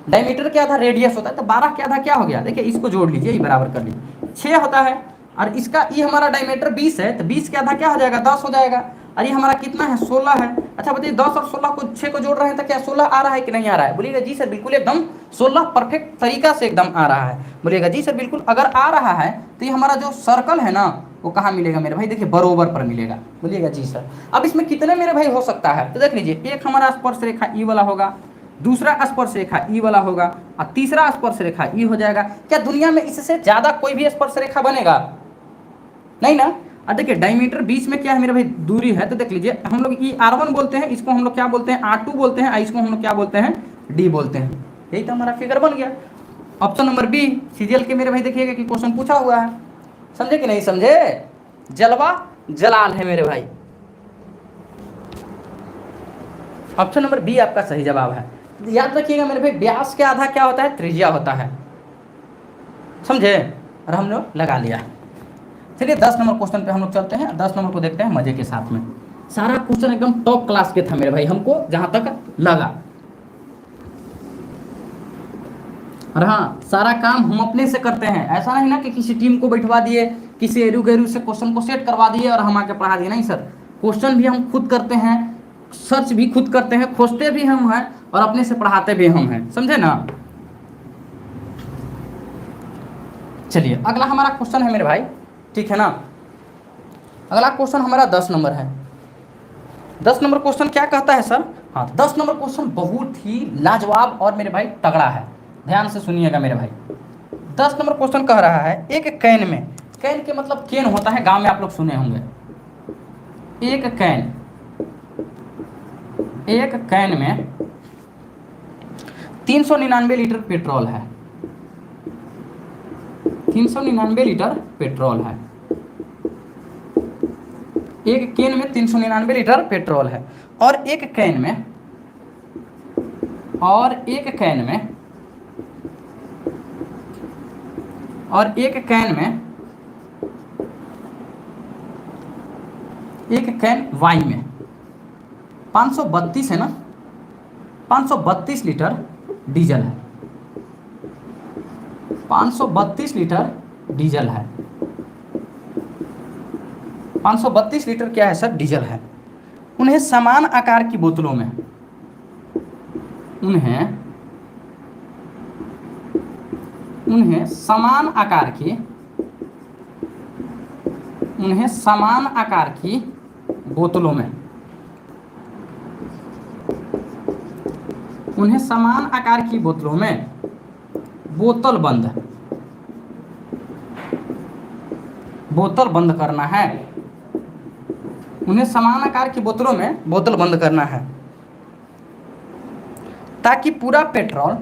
डायमीटर के आधा रेडियस होता है, तो 12 के आधा क्या हो गया? देखिए इसको जोड़ लीजिए, ये बराबर कर लीजिए, 6 होता है। और इसका ये हमारा डायमीटर 20 है, तो 20 के आधा क्या हो जाएगा? 10 हो जाएगा। और ये हमारा कितना है? 16 है। अच्छा बताइए 10 और 16 को 6 को जोड़ रहे हैं तो क्या 16 आ रहा है कि नहीं आ रहा है? बोलिएगा जी सर बिल्कुल एकदम 16 परफेक्ट तरीका से एकदम आ रहा है। बोलिएगा जी सर बिल्कुल। अगर आ रहा है तो ये हमारा जो सर्कल है ना वो कहाँ मिलेगा मेरे भाई? देखिए बरोबर पर मिलेगा। बोलिएगा जी सर। अब इसमें कितने मेरे भाई हो सकता है? तो देख लीजिए, एक हमारा स्पर्श रेखा ई वाला होगा, दूसरा स्पर्श रेखा ई वाला होगा और तीसरा स्पर्श रेखा ई हो जाएगा। क्या दुनिया में इससे ज्यादा कोई भी स्पर्श रेखा बनेगा? नहीं ना। और देखिए डायमीटर बीच में क्या है मेरे भाई? दूरी है। तो देख लीजिए हम लोग ई R1 बोलते हैं, इसको हम लोग क्या बोलते हैं? R2 बोलते हैं, इसको हम लोग क्या बोलते हैं? D बोलते हैं। यही तो हमारा फिगर बन गया। ऑप्शन नंबर बी सीरियल के मेरे भाई देखिएगा कि क्वेश्चन पूछा हुआ है, समझे कि नहीं समझे? जलवा जलाल है मेरे भाई। ऑप्शन नंबर बी आपका सही जवाब है। याद रखिएगा मेरे भाई, व्यास के आधा क्या होता है? त्रिज्या होता है, समझे? और हम लोग लगा लिया। चलिए 10 नंबर क्वेश्चन पे हम लोग चलते हैं। 10 नंबर को देखते हैं मजे के साथ में। सारा क्वेश्चन एकदम टॉप क्लास के था मेरे भाई, हमको जहां तक लगा। और हाँ, सारा काम हम अपने से करते हैं, ऐसा नहीं ना कि किसी टीम को बैठवा दिए, किसी एरू गैरू से क्वेश्चन को सेट करवा दिए और हम आके पढ़ा दिए। नहीं सर, क्वेश्चन भी हम खुद करते हैं, सर्च भी खुद करते हैं, खोजते भी हम हैं और अपने से पढ़ाते भी हम हैं, समझे ना। चलिए अगला हमारा क्वेश्चन है मेरे भाई, ठीक है ना। अगला क्वेश्चन हमारा 10 नंबर है। 10 नंबर क्वेश्चन क्या कहता है सर? हाँ, 10 नंबर क्वेश्चन बहुत ही लाजवाब और मेरे भाई तगड़ा है, ध्यान से सुनिएगा मेरे भाई। 10 नंबर क्वेश्चन कह रहा है, एक कैन में, कैन के मतलब केन होता है, गांव में आप लोग सुने होंगे। एक कैन में 399 लीटर पेट्रोल है। 399 लीटर पेट्रोल है। एक कैन में 399 लीटर पेट्रोल है और एक कैन में 532 है ना, 532 लीटर डीजल है। 532 लीटर डीजल है। 532 लीटर क्या है सर? डीजल है। उन्हें समान आकार की बोतलों में, उन्हें समान आकार की बोतलों में, उन्हें समान आकार की बोतलों में बोतल बंद करना है। उन्हें समान आकार की बोतलों में बोतल बंद करना है ताकि पूरा पेट्रोल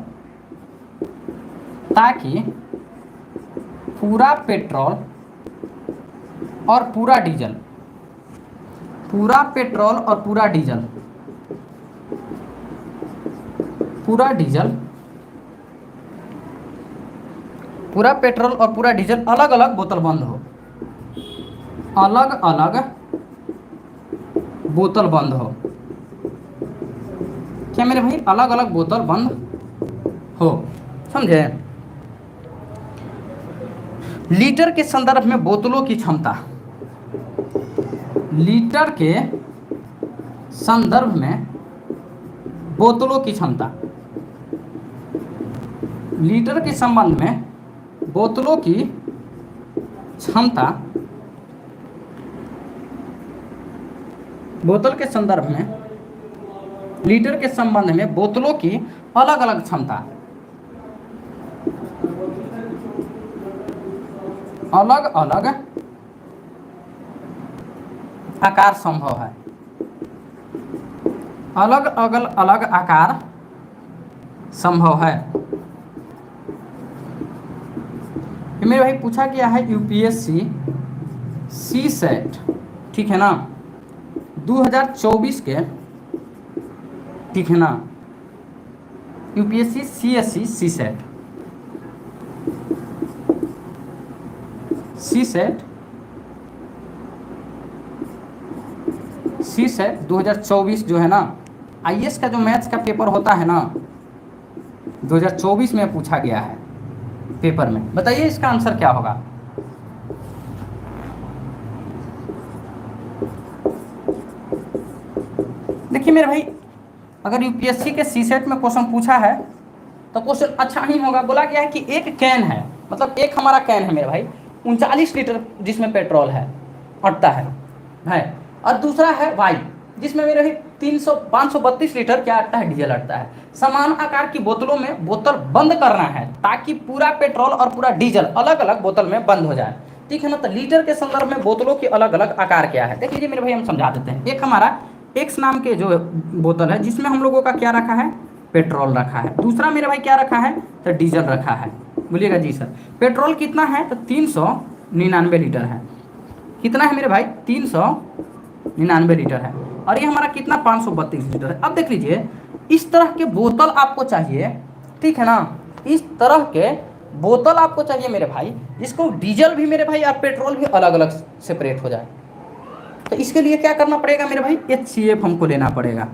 और पूरा डीजल पूरा पेट्रोल और पूरा डीजल अलग अलग बोतल बंद हो, अलग अलग बोतल बंद हो। क्या मेरे भाई? अलग अलग बोतल बंद हो, समझे? लीटर के संदर्भ में बोतलों की क्षमता, लीटर के संदर्भ में बोतलों की क्षमता, लीटर के संबंध में बोतलों की क्षमता, बोतल के संदर्भ में लीटर के संबंध में बोतलों की अलग अलग क्षमता। अलग अलग आकार संभव है, अलग अलग अलग आकार संभव है। ये मेरे भाई पूछा गया है यूपीएससी सी सेट, ठीक है ना, 2024 के, ठीक है ना, यूपीएससी सीएससी सी सेट, सी सेट 2024 जो है ना, आईएएस का जो मैथ्स का पेपर होता है ना, 2024 में पूछा गया है पेपर में। बताइए इसका आंसर क्या होगा। देखिए मेरे भाई, अगर यूपीएससी के सी सेट में क्वेश्चन पूछा है तो क्वेश्चन अच्छा ही होगा। बोला गया है कि एक कैन है, मतलब एक हमारा कैन है मेरे भाई 39 लीटर जिसमें पेट्रोल है अटता है, और दूसरा है वाई जिसमें मेरे भाई 532 लीटर क्या अटता है, डीजल अटता है। समान आकार की बोतलों में बोतल बंद करना है ताकि पूरा पेट्रोल और पूरा डीजल अलग अलग बोतल में बंद हो जाए, ठीक है ना। तो लीटर के संदर्भ में बोतलों के अलग अलग आकार क्या है, देख लीजिए मेरे भाई, हम समझा देते हैं। एक हमारा एक्स नाम के जो बोतल है जिसमें हम लोगों का क्या रखा है, पेट्रोल रखा है। दूसरा मेरे भाई क्या रखा है, तो डीजल रखा है। बोलिएगा जी सर। पेट्रोल कितना है, तो 399 लीटर है। कितना है मेरे भाई, 399 लीटर है। और ये हमारा कितना, 532 लीटर है। अब देख लीजिए, इस तरह के बोतल आपको चाहिए, ठीक है ना, इस तरह के बोतल आपको चाहिए मेरे भाई, जिसको डीजल भी मेरे भाई और पेट्रोल भी अलग अलग सेपरेट हो जाए। तो इसके लिए क्या करना पड़ेगा मेरे भाई, HCF हमको लेना पड़ेगा।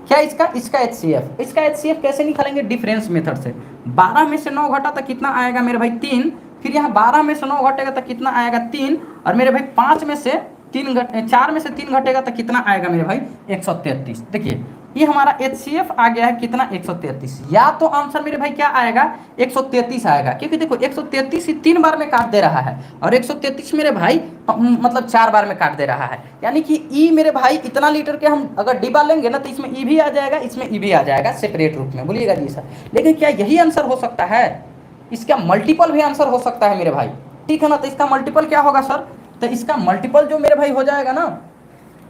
क्या इसका HCF। इसका HCF कैसे निकालेंगे, डिफरेंस मेथड से। 12 में से 9 घटा तो कितना आएगा मेरे भाई, 3। फिर यहाँ 12 में से 9 घटेगा तो कितना आएगा, 3। और मेरे भाई 4 में से 3 घटेगा तो कितना आएगा मेरे भाई, 133। देखिए ये हमारा HCF आ गया है कितना, 133। या तो आंसर मेरे भाई क्या आएगा, 133 आएगा, क्योंकि देखो 133 ही 3 बार में काट दे रहा है, और 133 मेरे भाई मतलब 4 बार में काट दे रहा है। यानी कि ई मेरे भाई इतना लीटर के हम अगर डिब्बा लेंगे ना, तो इसमें ई भी आ जाएगा, इसमें ई भी आ जाएगा सेपरेट रूप में। बोलिएगा जी सर। लेकिन क्या यही आंसर हो सकता है, इसका मल्टीपल भी आंसर हो सकता है मेरे भाई, ठीक है ना। तो इसका मल्टीपल क्या होगा सर, तो इसका मल्टीपल जो मेरे भाई हो जाएगा ना,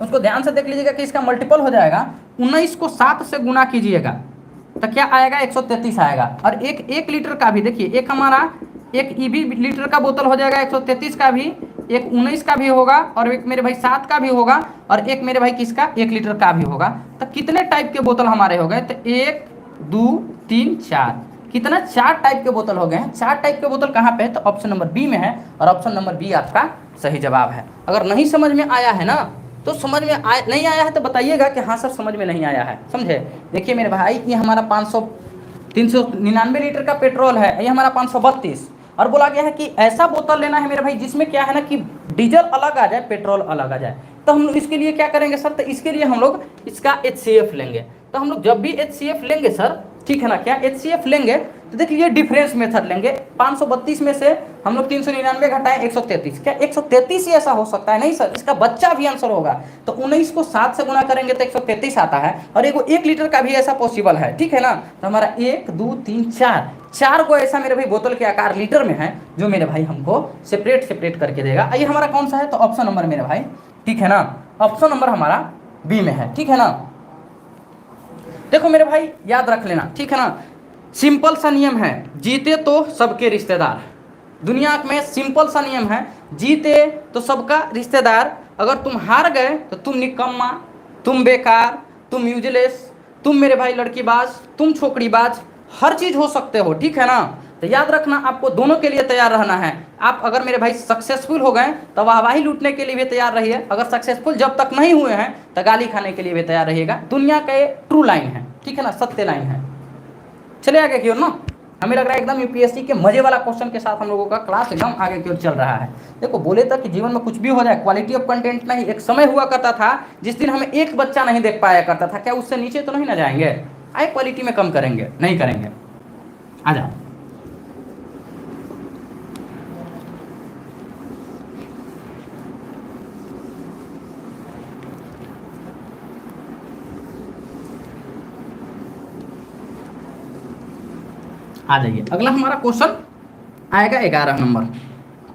उसको ध्यान से देख लीजिएगा कि इसका मल्टीपल हो जाएगा, 19 को 7 से गुना कीजिएगा तो क्या आएगा, 133 आएगा। और एक लीटर का भी देखिए, एक हमारा एक ईबी लीटर का बोतल हो जाएगा 133 का भी, एक 19 का भी होगा, और एक मेरे भाई 7 का भी होगा, और एक मेरे भाई किसका, 1 लीटर का भी होगा। तो कितने टाइप के बोतल हमारे हो गए, तो 1 2 3 4, कितना, 4 टाइप के बोतल हो गए हैं। 4 टाइप के बोतल कहाँ पे है, तो ऑप्शन नंबर बी में है, और ऑप्शन नंबर बी आपका सही जवाब है। अगर नहीं समझ में आया है ना, तो समझ में नहीं आया है तो बताइएगा कि हाँ सर समझ में नहीं आया है, समझे। देखिए मेरे भाई, ये हमारा 399 लीटर का पेट्रोल है, ये हमारा 532, और बोला गया है कि ऐसा बोतल लेना है मेरे भाई जिसमें क्या है ना कि डीजल अलग आ जाए, पेट्रोल अलग आ जाए। तो हम लोग इसके लिए क्या करेंगे सर, तो इसके लिए हम लोग इसका HCF लेंगे। तो हम लोग जब भी HCF लेंगे सर, ठीक है ना, क्या HCF लेंगे, तो देखिए डिफरेंस मेथड लेंगे। 532 में से हम लोग 399 घटाएं 133, क्या 133 ही ऐसा हो सकता है, नहीं सर, इसका बच्चा भी आंसर होगा। तो 19 को 7 से गुना करेंगे तो 133 आता है, और एगो 1 लीटर का भी ऐसा पॉसिबल है, ठीक है ना। तो हमारा 1 2 3 4 को ऐसा मेरे भाई बोतल के आकार लीटर में है, जो मेरे भाई हमको सेपरेट करके देगा। ये हमारा कौन सा है, तो ऑप्शन नंबर मेरे भाई, ठीक है ना, ऑप्शन नंबर हमारा बी में है, ठीक है ना। देखो मेरे भाई याद रख लेना, ठीक है ना, सिंपल सा नियम है, जीते तो सबके रिश्तेदार। दुनिया में सिंपल सा नियम है, जीते तो सबका रिश्तेदार, अगर तुम हार गए तो तुम निकम्मा, तुम बेकार, तुम यूजलेस, तुम मेरे भाई लड़कीबाज, तुम छोकरीबाज, हर चीज हो सकते हो, ठीक है ना। तो याद रखना, आपको दोनों के लिए तैयार रहना है। आप अगर मेरे भाई सक्सेसफुल हो गए तो वाहवाही लूटने के लिए भी तैयार रहिए, अगर सक्सेसफुल जब तक नहीं हुए हैं तो गाली खाने के लिए भी तैयार रहिएगा। दुनिया का ये ट्रू लाइन है, ठीक है ना, सत्य लाइन है। चले आगे की ओर ना, हमें लग रहा है एकदम यूपीएससी के मजे वाला क्वेश्चन के साथ हम लोगों का क्लास एकदम आगे की ओर चल रहा है। देखो बोले तक कि जीवन में कुछ भी हो जाए, क्वालिटी ऑफ कंटेंट नहीं। एक समय हुआ करता था जिस दिन हमें एक बच्चा नहीं देख पाया करता था, क्या उससे नीचे तो नहीं ना जाएंगे, आए क्वालिटी में कम करेंगे, नहीं करेंगे। आ जाओ, आ जाइए। अगला हमारा क्वेश्चन आएगा 11 नंबर।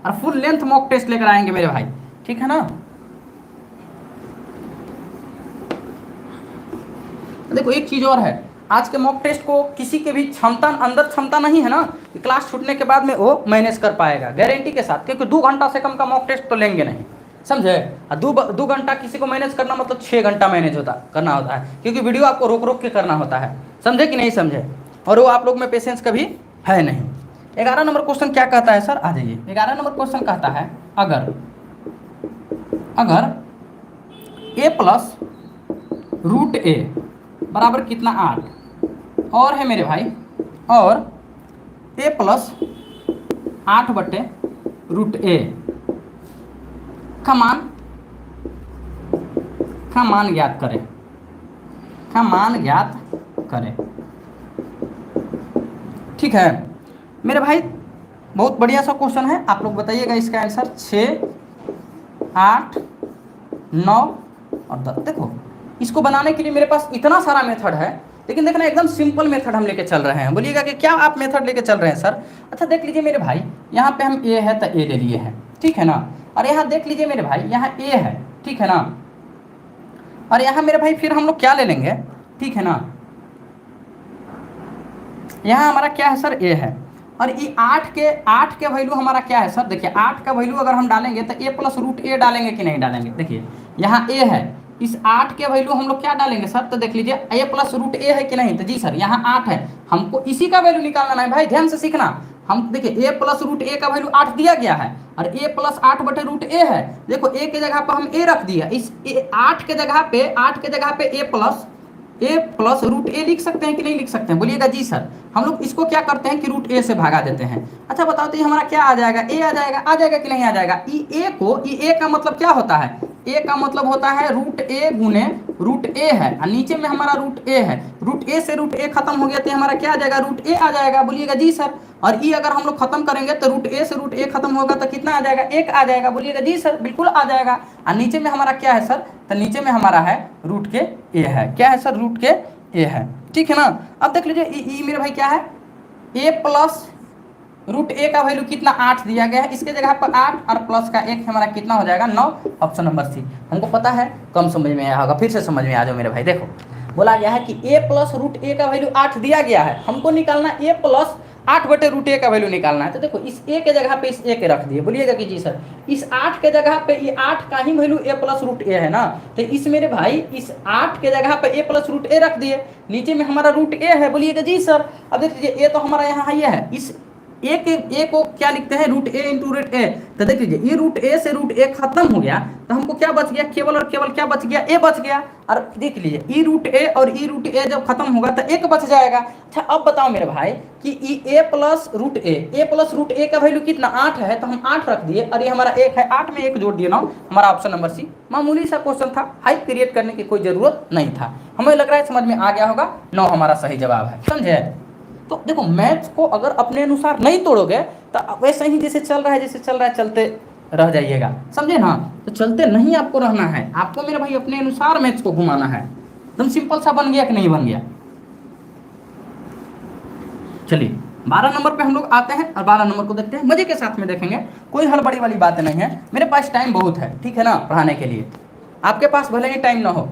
और फुल लेंथ मॉक टेस्ट लेकर आएंगे मेरे भाई, ठीक है ना। देखो एक चीज और है, आज के मॉक टेस्ट को किसी के भी अंदर क्षमता नहीं है ना कि क्लास छूटने के बाद में वो मैनेज कर पाएगा गारंटी के साथ, क्योंकि 2 घंटा से कम का मॉक टेस्ट तो लेंगे नहीं, समझे। और 2 घंटा किसी को मैनेज करना मतलब 6 घंटा मैनेज करना होता है, क्योंकि वीडियो आपको रोक रोक के करना होता है, समझे कि नहीं समझे। और वो आप लोग में पेशेंस कभी है नहीं। 11 नंबर क्वेश्चन क्या कहता है सर, आ जाइए। 11 नंबर क्वेश्चन कहता है अगर a प्लस रूट ए बराबर कितना 8 और है मेरे भाई, और a प्लस 8/√a का मान ज्ञात करें, ठीक है मेरे भाई। बहुत बढ़िया सा क्वेश्चन है, आप लोग बताइएगा इसका आंसर। 6, 8, 9 और 10। देखो इसको बनाने के लिए मेरे पास इतना सारा मेथड है, लेकिन देखना एकदम सिंपल मेथड हम लेके चल रहे हैं। बोलिएगा कि क्या आप मेथड लेके चल रहे हैं सर। अच्छा देख लीजिए मेरे भाई, यहाँ पे हम ए है तो ए ले लिए हैं, ठीक है ना। और यहाँ देख लीजिए मेरे भाई, यहाँ ए है, ठीक है ना। और यहाँ मेरे भाई फिर हम लोग क्या ले लेंगे, ठीक है ना। यहाँ हमारा क्या है सर, ए है। और ये 8 के वैल्यू हमारा क्या है सर, देखिए 8 का वैल्यू अगर हम डालेंगे तो a प्लस रूट ए डालेंगे कि नहीं डालेंगे। देखिए यहाँ a है, इस 8 के वैल्यू हम लोग क्या डालेंगे सर, तो देख लीजिए a प्लस रूट ए है कि नहीं, तो जी सर यहाँ 8 है, हमको इसी का वैल्यू निकालना है भाई, ध्यान से सीखना। हम देखिए a प्लस रूट ए का वैल्यू 8 दिया गया है, और a प्लस 8/√a है। देखो a के जगह पर हम a रख दिया, इस 8 के जगह पे a प्लस रूट ए लिख सकते हैं कि नहीं लिख सकते हैं, बोलिएगा जी सर। हम लोग इसको क्या करते हैं कि रूट ए से भागा देते हैं। अच्छा बताओ तो ये हमारा क्या आ जाएगा, ए आ जाएगा कि नहीं आ जाएगा। ए का मतलब क्या होता है, ए का मतलब होता है रूट ए गुने रूट ए है, और नीचे में हमारा रूट ए है। रूट ए से रूट ए खत्म हो गया तो हमारा क्या आ जाएगा, रूट ए आ जाएगा, बोलिएगा जी सर। और ई अगर हम लोग खत्म करेंगे तो रूट ए से रूट ए खत्म होगा तो कितना आ जाएगा, 1 आ जाएगा, बोलिएगा जी सर, बिल्कुल आ जाएगा। और नीचे में हमारा क्या है सर, तो नीचे में हमारा है रूट के ए है, क्या है सर, रूट के ए है, ठीक है ना। अब देख लीजिए ई मेरे भाई क्या है, ए प्लस रूट ए का वैल्यू कितना 8 दिया गया है, इसके जगह पर 8 और प्लस का 1 हमारा कितना हो जाएगा 9, ऑप्शन नंबर सी। हमको पता है, कम समझ में आया होगा, फिर से समझ में आ जाओ मेरे भाई। देखो बोला गया है कि a प्लस रूट ए का वैल्यू 8 दिया गया है, हमको निकालना a प्लस 8/√a का वैल्यू निकालना है। तो देखो इस a के जगह पे इस a के रख दिए, बोलिएगा कि जी सर। इस 8 के जगह पे ये 8 का ही वैल्यू a प्लस रूट ए है ना, तो इस मेरे भाई इस 8 के जगह पे a प्लस रूट ए रख दिए, नीचे में हमारा रूट ए है, बोलिएगा जी सर। अब देख लीजिए a तो हमारा यहाँ ये है, इस ए को क्या लिखते हैं, रूट ए इंटू रूट ए। तो देख लीजिए ये रूट ए से रूट ए खत्म हो गया, तो हमको क्या बच गया, केवल और केवल क्या बच गया, ए बच गया। और देख लीजिए ई रूट ए और ई रूट ए जब खत्म होगा तो 1 बच जाएगा। अच्छा अब बताओ मेरे भाई कि ई ए प्लस रूट ए का वैल्यू कितना 8 है, तो हम 8 रख दिए, और ये हमारा 1 है, 8 में 1 जोड़ दिए 9, हमारा ऑप्शन नंबर सी। मामूली सा क्वेश्चन था, हाइप क्रिएट करने की कोई जरूरत नहीं था। हमें लग रहा है समझ में आ गया होगा, 9 हमारा सही जवाब है, समझे। तो देखो मैथ्स को अगर अपने अनुसार नहीं तोड़ोगे तो वैसे ही जैसे चल रहा है चलते रह जाइएगा, समझे ना। तो चलते नहीं आपको रहना है, आपको मेरे भाई अपने अनुसार मैथ्स को घुमाना है। एकदम सिंपल सा बन गया कि नहीं बन गया। चलिए 12 नंबर पे हम लोग आते हैं और 12 नंबर को देखते हैं, मजे के साथ में देखेंगे, कोई हड़बड़ी वाली बात नहीं है। मेरे पास टाइम बहुत है, ठीक है ना, पढ़ाने के लिए। आपके पास भले ही टाइम ना हो,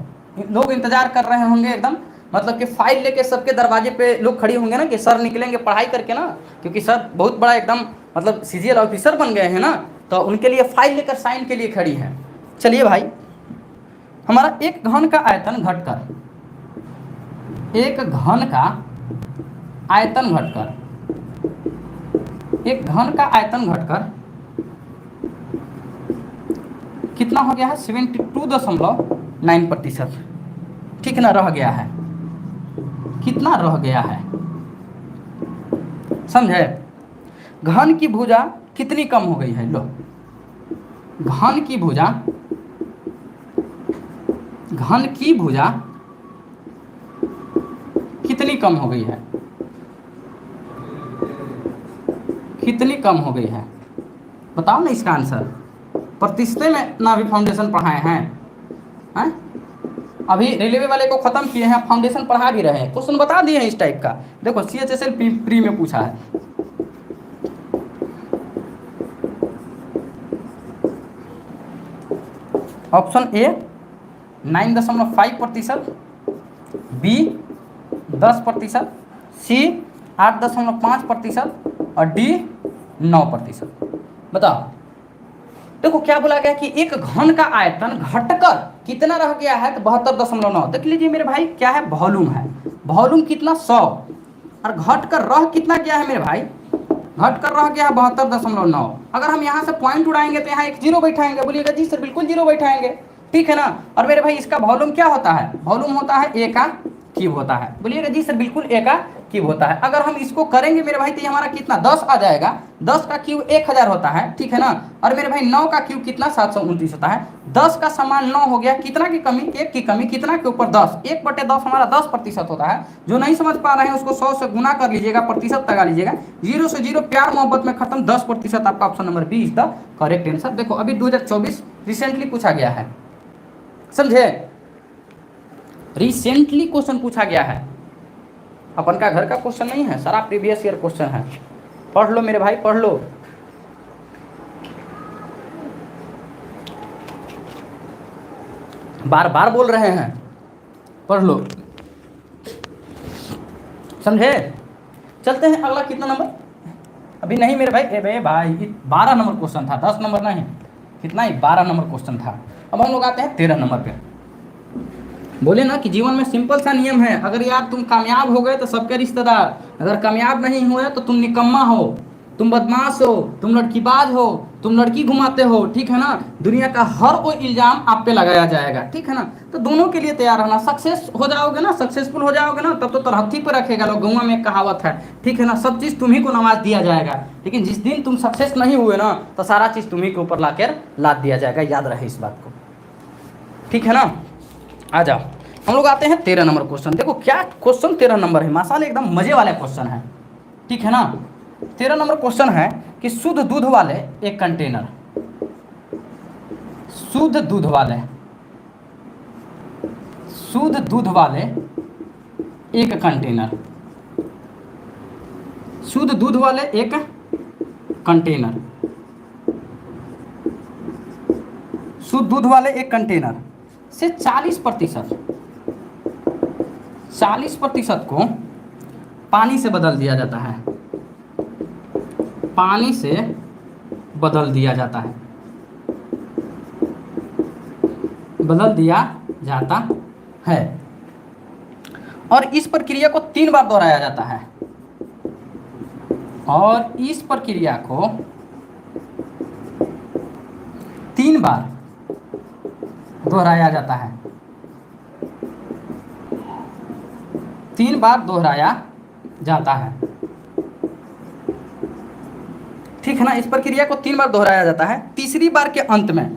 लोग इंतजार कर रहे होंगे एकदम, मतलब कि फाइल लेके सबके दरवाजे पे लोग खड़ी होंगे ना कि सर निकलेंगे पढ़ाई करके ना, क्योंकि सर बहुत बड़ा एकदम मतलब सीजीएल ऑफिसर बन गए हैं ना, तो उनके लिए फाइल लेकर साइन के लिए खड़ी है। चलिए भाई, हमारा एक घन का आयतन घटकर कितना हो गया है, 72.9%, ठीक ना, रह गया है, कितना रह गया है, समझे। घन की भुजा कितनी कम हो गई है, लो घन की भुजा कितनी कम हो गई है, कितनी कम हो गई है, बताओ ना इसका आंसर। प्रतिशत में ना भी फाउंडेशन पढ़ाए हैं, अभी रेलवे वाले को खत्म किए हैं, फाउंडेशन पढ़ा भी रहे हैं, क्वेश्चन बता दिए हैं इस टाइप का। देखो CHSL प्री में पूछा है, ऑप्शन ए 9.5%, बी 10%, सी 8.5% और डी 9%। बताओ। देखो क्या बोला गया कि एक घन का आयतन घटकर कितना रह गया है, तो 72.9। देख लीजिए मेरे भाई, क्या है, वॉल्यूम है। वॉल्यूम कितना, 100, और घटकर रह कितना गया है मेरे भाई, घटकर रह गया है 72.9। अगर हम यहाँ से पॉइंट उड़ाएंगे तो यहाँ एक जीरो बैठाएंगे। बोलिएगा जी सर बिल्कुल जीरो बैठाएंगे, ठीक है ना। और मेरे भाई इसका वॉल्यूम क्या होता है, वॉल्यूम होता है ए का क्यूब होता है। बोलिएगा जी सर बिल्कुल ए का क्यूब होता है। अगर हम इसको करेंगे मेरे भाई तो ये हमारा कितना 10 आ जाएगा। 10 का क्यूब 1000 होता है, ठीक है ना। और मेरे भाई 9 का क्यूब कितना 729 होता है। 10 का समान 9 हो गया, कितना की कमी, 1 की कमी, कितना के ऊपर 10, 1/10 हमारा 10% होता है। जो नहीं समझ पा रहे हैं उसको 100 से गुना कर लीजिएगा, प्रतिशत लगा लीजिएगा। 0 से 0 प्यार मोहब्बत में खत्म, 10%। आपका option number B is the correct answer. देखो अभी 2024 रिसेंटली पूछा गया है, समझे, रिसेंटली क्वेश्चन पूछा गया है। अपन का घर का क्वेश्चन नहीं है, सारा प्रीवियस ईयर क्वेश्चन है। पढ़ लो मेरे भाई, पढ़ लो। बार बार बोल रहे हैं, पढ़ लो, समझे। चलते हैं अगला, कितना नंबर, अभी नहीं मेरे भाई, भाई 12 नंबर क्वेश्चन था, 10 नंबर नहीं, कितना ही 12 नंबर क्वेश्चन था। अब हम लोग आते हैं 13 नंबर पे। बोले ना कि जीवन में सिंपल सा नियम है, अगर यार तुम कामयाब हो गए तो सबके रिश्तेदार, अगर कामयाब नहीं हुए तो तुम निकम्मा हो, तुम बदमाश हो, तुम लड़कीबाज हो, तुम लड़की घुमाते हो, ठीक है ना। दुनिया का हर कोई इल्जाम आप पे लगाया जाएगा, ठीक है ना। तो दोनों के लिए तैयार रहना। सक्सेस हो जाओगे ना, सक्सेसफुल हो जाओगे ना, तब तो तरहत्थी पे रखेगा लोग। गौवा में एक कहावत है, ठीक है ना, सब चीज़ तुम्ही को नवाज दिया जाएगा। लेकिन जिस दिन तुम सक्सेस नहीं हुए ना, तो सारा चीज़ तुम्ही के ऊपर लाकर लाद दिया जाएगा। याद रहे इस बात को, ठीक है ना। आ जाओ, हम लोग आते हैं 13 नंबर क्वेश्चन। देखो क्या क्वेश्चन 13 नंबर है, माशाल्लाह एकदम मजे वाला क्वेश्चन है, ठीक है ना। 13 नंबर क्वेश्चन है कि शुद्ध दूध वाले एक कंटेनर, शुद्ध दूध वाले, शुद्ध दूध वाले एक कंटेनर, शुद्ध दूध वाले एक कंटेनर, शुद्ध दूध वाले एक कंटेनर से 40% को पानी से बदल दिया जाता है, पानी से बदल दिया जाता है, बदल दिया जाता है। और इस प्रक्रिया को 3 बार दोहराया जाता है, और इस प्रक्रिया को 3 बार दोहराया जाता है, 3 बार दोहराया जाता है, ठीक है ना। इस प्रक्रिया को 3 बार दोहराया जाता है। तीसरी बार के अंत में,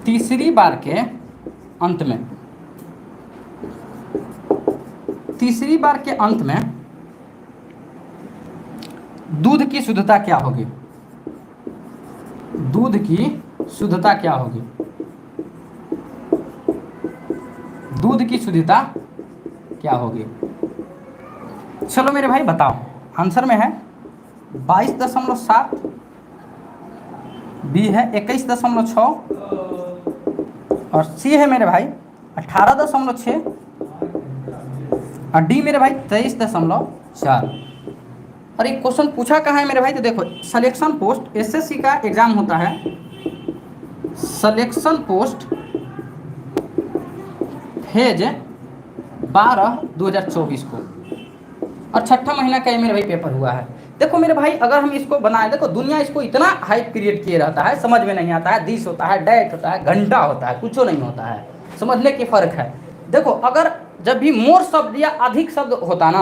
तीसरी बार के अंत में, तीसरी बार के अंत में दूध की शुद्धता क्या होगी, दूध की शुद्धता क्या होगी, दूध की शुद्धता क्या होगी। चलो मेरे भाई बताओ, आंसर में है 22.7, बी है 21.6 और सी है मेरे भाई 18.6 और डी मेरे भाई 23.4। और एक क्वेश्चन पूछा कहाँ है मेरे भाई, तो देखो सिलेक्शन पोस्ट, एसएससी का एग्जाम होता है, सिलेक्शन पोस्ट फेज 12/2024 को, और 6ठा महीना का ये मेरे भाई पेपर हुआ है। देखो मेरे भाई अगर हम इसको बनाए, देखो दुनिया इसको इतना हाइप क्रिएट किए रहता है, समझ में नहीं आता है। दिस होता है, डेट होता है, घंटा होता है, कुछ नहीं होता है, समझने की फर्क है। देखो अगर जब भी मोर शब्द या अधिक शब्द होता ना,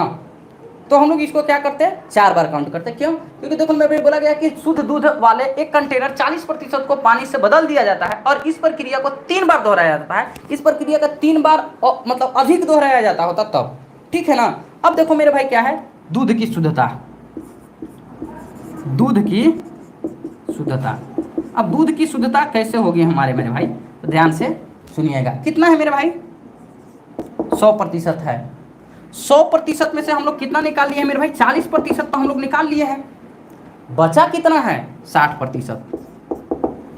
तो हम लोग इसको क्या करते हैं, 4 बार काउंट करते हैं। क्यों? क्योंकि देखो मेरे भाई बोला गया कि शुद्ध दूध वाले एक कंटेनर 40% को पानी से बदल दिया जाता है, और इस प्रक्रिया को 3 बार दोहराया जाता है। इस प्रक्रिया का 3 बार मतलब अधिक दोहराया जाता होता तब, ठीक है ना। अब देखो मेरे भाई क्या है, दूध की शुद्धता, दूध की शुद्धता। अब दूध की शुद्धता कैसे होगी हमारे मेरे भाई, तो ध्यान से सुनिएगा। कितना है मेरे भाई, 100% है। 100% में से हम लोग कितना निकाल लिए हैं मेरे भाई, 40% तो हम लोग निकाल लिए हैं। बचा कितना है, 60%।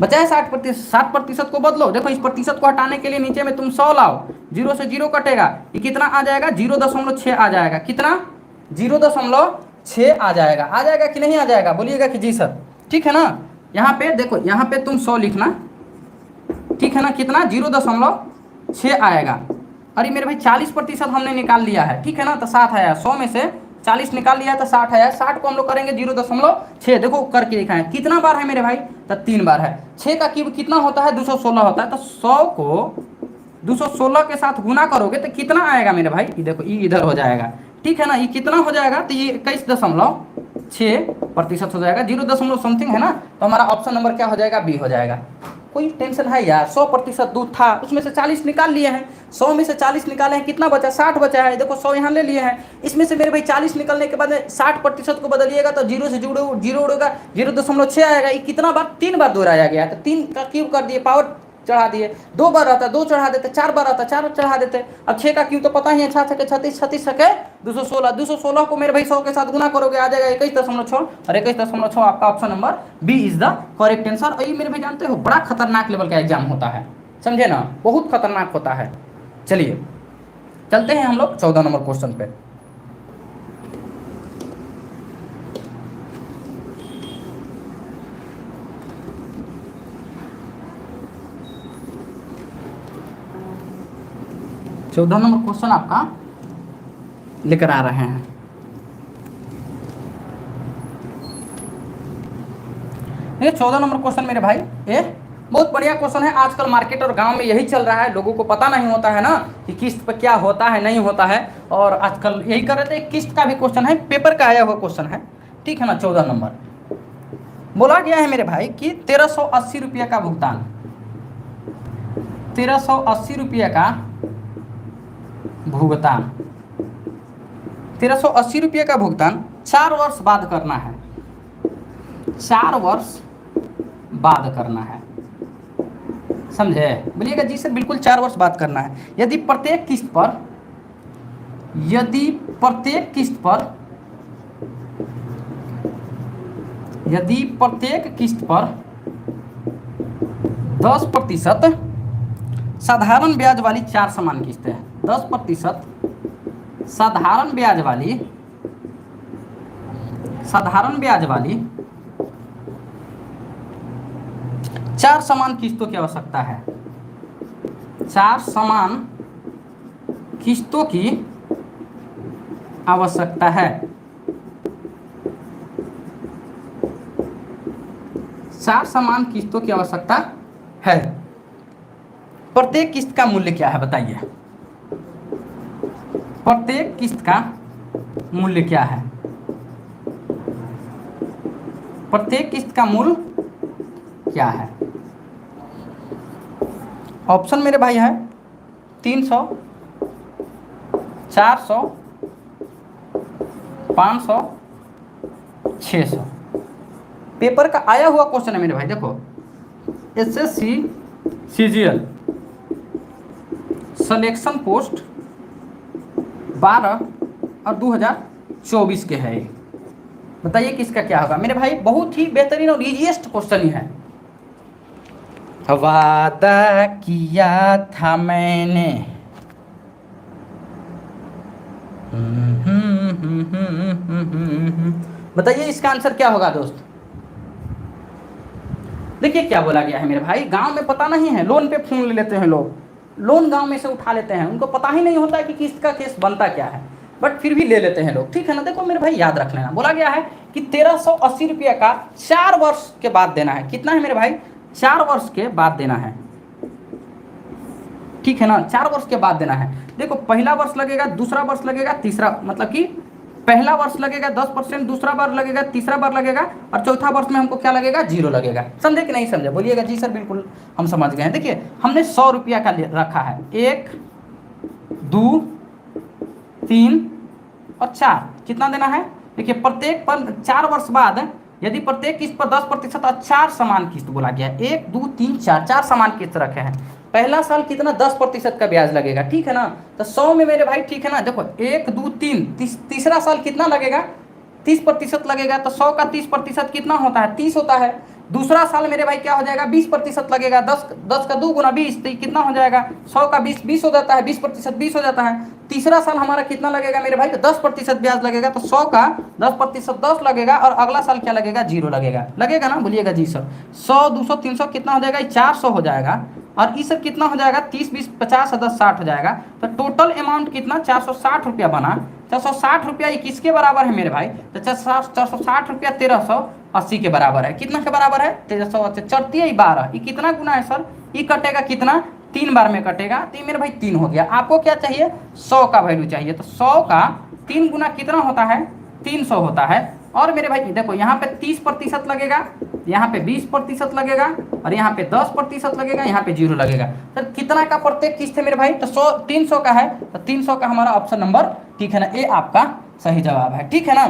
बचा है 60%। 60% को बदलो, देखो इस प्रतिशत को हटाने के लिए नीचे में तुम 100 लाओ, 0 से 0 कटेगा, ये कितना आ जाएगा 0.6 आ जाएगा। कितना 0.6 आ जाएगा कि नहीं आ जाएगा, बोलिएगा कि जी सर। ठीक है ना, यहाँ पे देखो, यहाँ पे तुम 100 लिखना, ठीक है ना, कितना 0.6 आएगा। अरे मेरे भाई 40% हमने निकाल लिया है, ठीक है ना, तो 7 आया, 100 में से 40 निकाल लिया तो 60 आया। 60 को हम लोग करेंगे 0.6, देखो करके दिखाएं कितना बार है मेरे भाई, तो 3 बार है। 6 का क्यूब कितना होता है 216 होता है, तो 100 को 216 के साथ गुना करोगे तो कितना आएगा मेरे भाई, ये देखो ये इधर हो जाएगा, ठीक है ना, ये कितना हो जाएगा, तो ये 21.6% हो जाएगा, 0 समथिंग है ना, तो हमारा ऑप्शन नंबर क्या हो जाएगा, बी हो जाएगा। कोई टेंशन है यार, 100% दूध था, उसमें से 40 निकाल लिए हैं, 100 में से 40 निकाले हैं, कितना बचा 60 बचा है, देखो 100 यहाँ ले लिए हैं, इसमें से मेरे भाई 40 निकलने के बाद 60% को बदलिएगा तो 0 से 0 उड़ेगा, 0.6 आएगा। ये कितना बार, 3 बार दोहराया गया, तो 3 का क्यूब कर दिए, पावर चढ़ा दिए, 2 बार रहता 2 चढ़ा देते, 4 बार रहता 4 चढ़ा देते। अब 6 का क्यूब तो पता ही है, 6 छके 36, 36 छके 216, 216 को मेरे भाई 100 के साथ गुना करोगे आ जाएगा 21.6, और 21.6 आपका option number B is the correct answer. और ये मेरे भाई जानते हो बड़ा खतरनाक लेवल का एग्जाम होता है, समझे ना, बहुत खतरनाक होता है। चलिए चलते हैं हम लोग 14 नंबर क्वेश्चन पे। चौदह नंबर क्वेश्चन आपका लेकर आ रहे हैं। ये 14 नंबर क्वेश्चन मेरे भाई, ये बहुत बढ़िया क्वेश्चन है। आजकल मार्केट और गांव में यही चल रहा है, लोगों को पता नहीं होता है ना कि किस्त पे क्या होता है नहीं होता है, और आजकल यही कर रहे थे। किस्त का भी क्वेश्चन है, पेपर का आया हुआ क्वेश्चन है, ठीक है ना। 14 नंबर बोला गया है मेरे भाई कि 1380 रुपये का भुगतान, 1380 रुपये का भुगतान, 1380 रुपये का भुगतान 4 वर्ष बाद करना है, 4 वर्ष बाद करना है, समझे, बोलिएगा जी सर बिल्कुल 4 वर्ष बाद करना है। यदि प्रत्येक किस्त पर 10% साधारण ब्याज वाली 4 समान किस्तें हैं, 10% साधारण ब्याज वाली 4 समान किस्तों की आवश्यकता है, 4 समान किस्तों की आवश्यकता है, 4 समान किस्तों की आवश्यकता है। प्रत्येक किस्त का मूल्य क्या है बताइए, प्रत्येक किस्त का मूल्य क्या है, प्रत्येक किस्त का मूल्य क्या है। ऑप्शन मेरे भाई है 300, 400, 500, 600। पेपर का आया हुआ क्वेश्चन है मेरे भाई, देखो एसएससी सीजीएल सिलेक्शन पोस्ट 12 और 2024 के है। बताइए किसका क्या होगा मेरे भाई, बहुत ही बेहतरीन और इजीएस्ट क्वेश्चन ही है। वादा किया था मैंने, बताइए इसका आंसर क्या होगा दोस्त। देखिए क्या बोला गया है मेरे भाई, गांव में पता नहीं है, लोन पे फोन ले लेते हैं लोग, लोन गांव में से उठा लेते हैं, उनको पता ही नहीं होता है कि किस्त का केस बनता क्या है, बट फिर भी ले लेते हैं लोग, ठीक है ना। देखो मेरे भाई याद रख लेना, बोला गया है कि 1380 रुपये का 4 वर्ष के बाद देना है। कितना है मेरे भाई, 4 वर्ष के बाद देना है, ठीक है ना, 4 वर्ष के बाद देना है। देखो पहला वर्ष लगेगा, दूसरा वर्ष लगेगा, तीसरा, मतलब कि पहला वर्ष लगेगा 10%, दूसरा बार लगेगा, तीसरा बार लगेगा, और चौथा वर्ष में हमको क्या लगेगा, 0 लगेगा। समझे कि नहीं समझे, बोलिएगा जी सर बिल्कुल हम समझ गए हैं। देखिए हमने 100 रुपया का रखा है, 1, 2, 3 और 4, कितना देना है। देखिए प्रत्येक पर 4 वर्ष बाद यदि प्रत्येक किस्त पर 10% और 4 समान किस्त बोला गया है, 1, 2, 3, 4, 4 समान किस्त रखे हैं। पहला साल कितना 10% का ब्याज लगेगा, ठीक है ना, तो 100 में मेरे भाई, ठीक है ना, देखो 1, 2, 3, तीसरा साल कितना लगेगा, 30% लगेगा, तो 100 का 30% कितना होता है, 30 होता है। दूसरा साल मेरे भाई क्या हो जाएगा 20% लगेगा। 10 का 2 गुना 20 तो कितना हो जाएगा 100 का 20 हो जाता है, 20% 20 हो जाता है। तीसरा साल हमारा कितना लगेगा मेरे भाई तो 10% ब्याज लगेगा। तो 100 का 10% 10 लगेगा और अगला साल क्या लगेगा 0 लगेगा ना, बोलिएगा जी सर। 100 200 300 कितना हो जाएगा 400 हो जाएगा। और इस सब कितना हो जाएगा 30 20 50 10 60 हो जाएगा। तो टोटल अमाउंट कितना 460 रुपया बना। 460 रुपया ये किसके बराबर है मेरे भाई तो 460 रुपया 1380 के बराबर है। कितना के बराबर है 1380 चढ़ती 12। ये कितना गुना है सर, ये कटेगा कितना 3 बार में कटेगा। तो ये मेरे भाई 3 हो गया। आपको क्या चाहिए 100 का वैल्यू चाहिए। तो 100 का 3 गुना कितना होता है 300 होता है। और मेरे भाई देखो यहाँ पे 30% लगेगा, यहाँ पे 20% लगेगा और यहाँ पे 10% लगेगा, यहाँ पे 0 लगेगा। तो कितना का प्रत्येक किस्त है मेरे भाई तो 300 का है। तो 300 का हमारा ऑप्शन नंबर ठीक है ना, ये आपका सही जवाब है। ठीक है ना,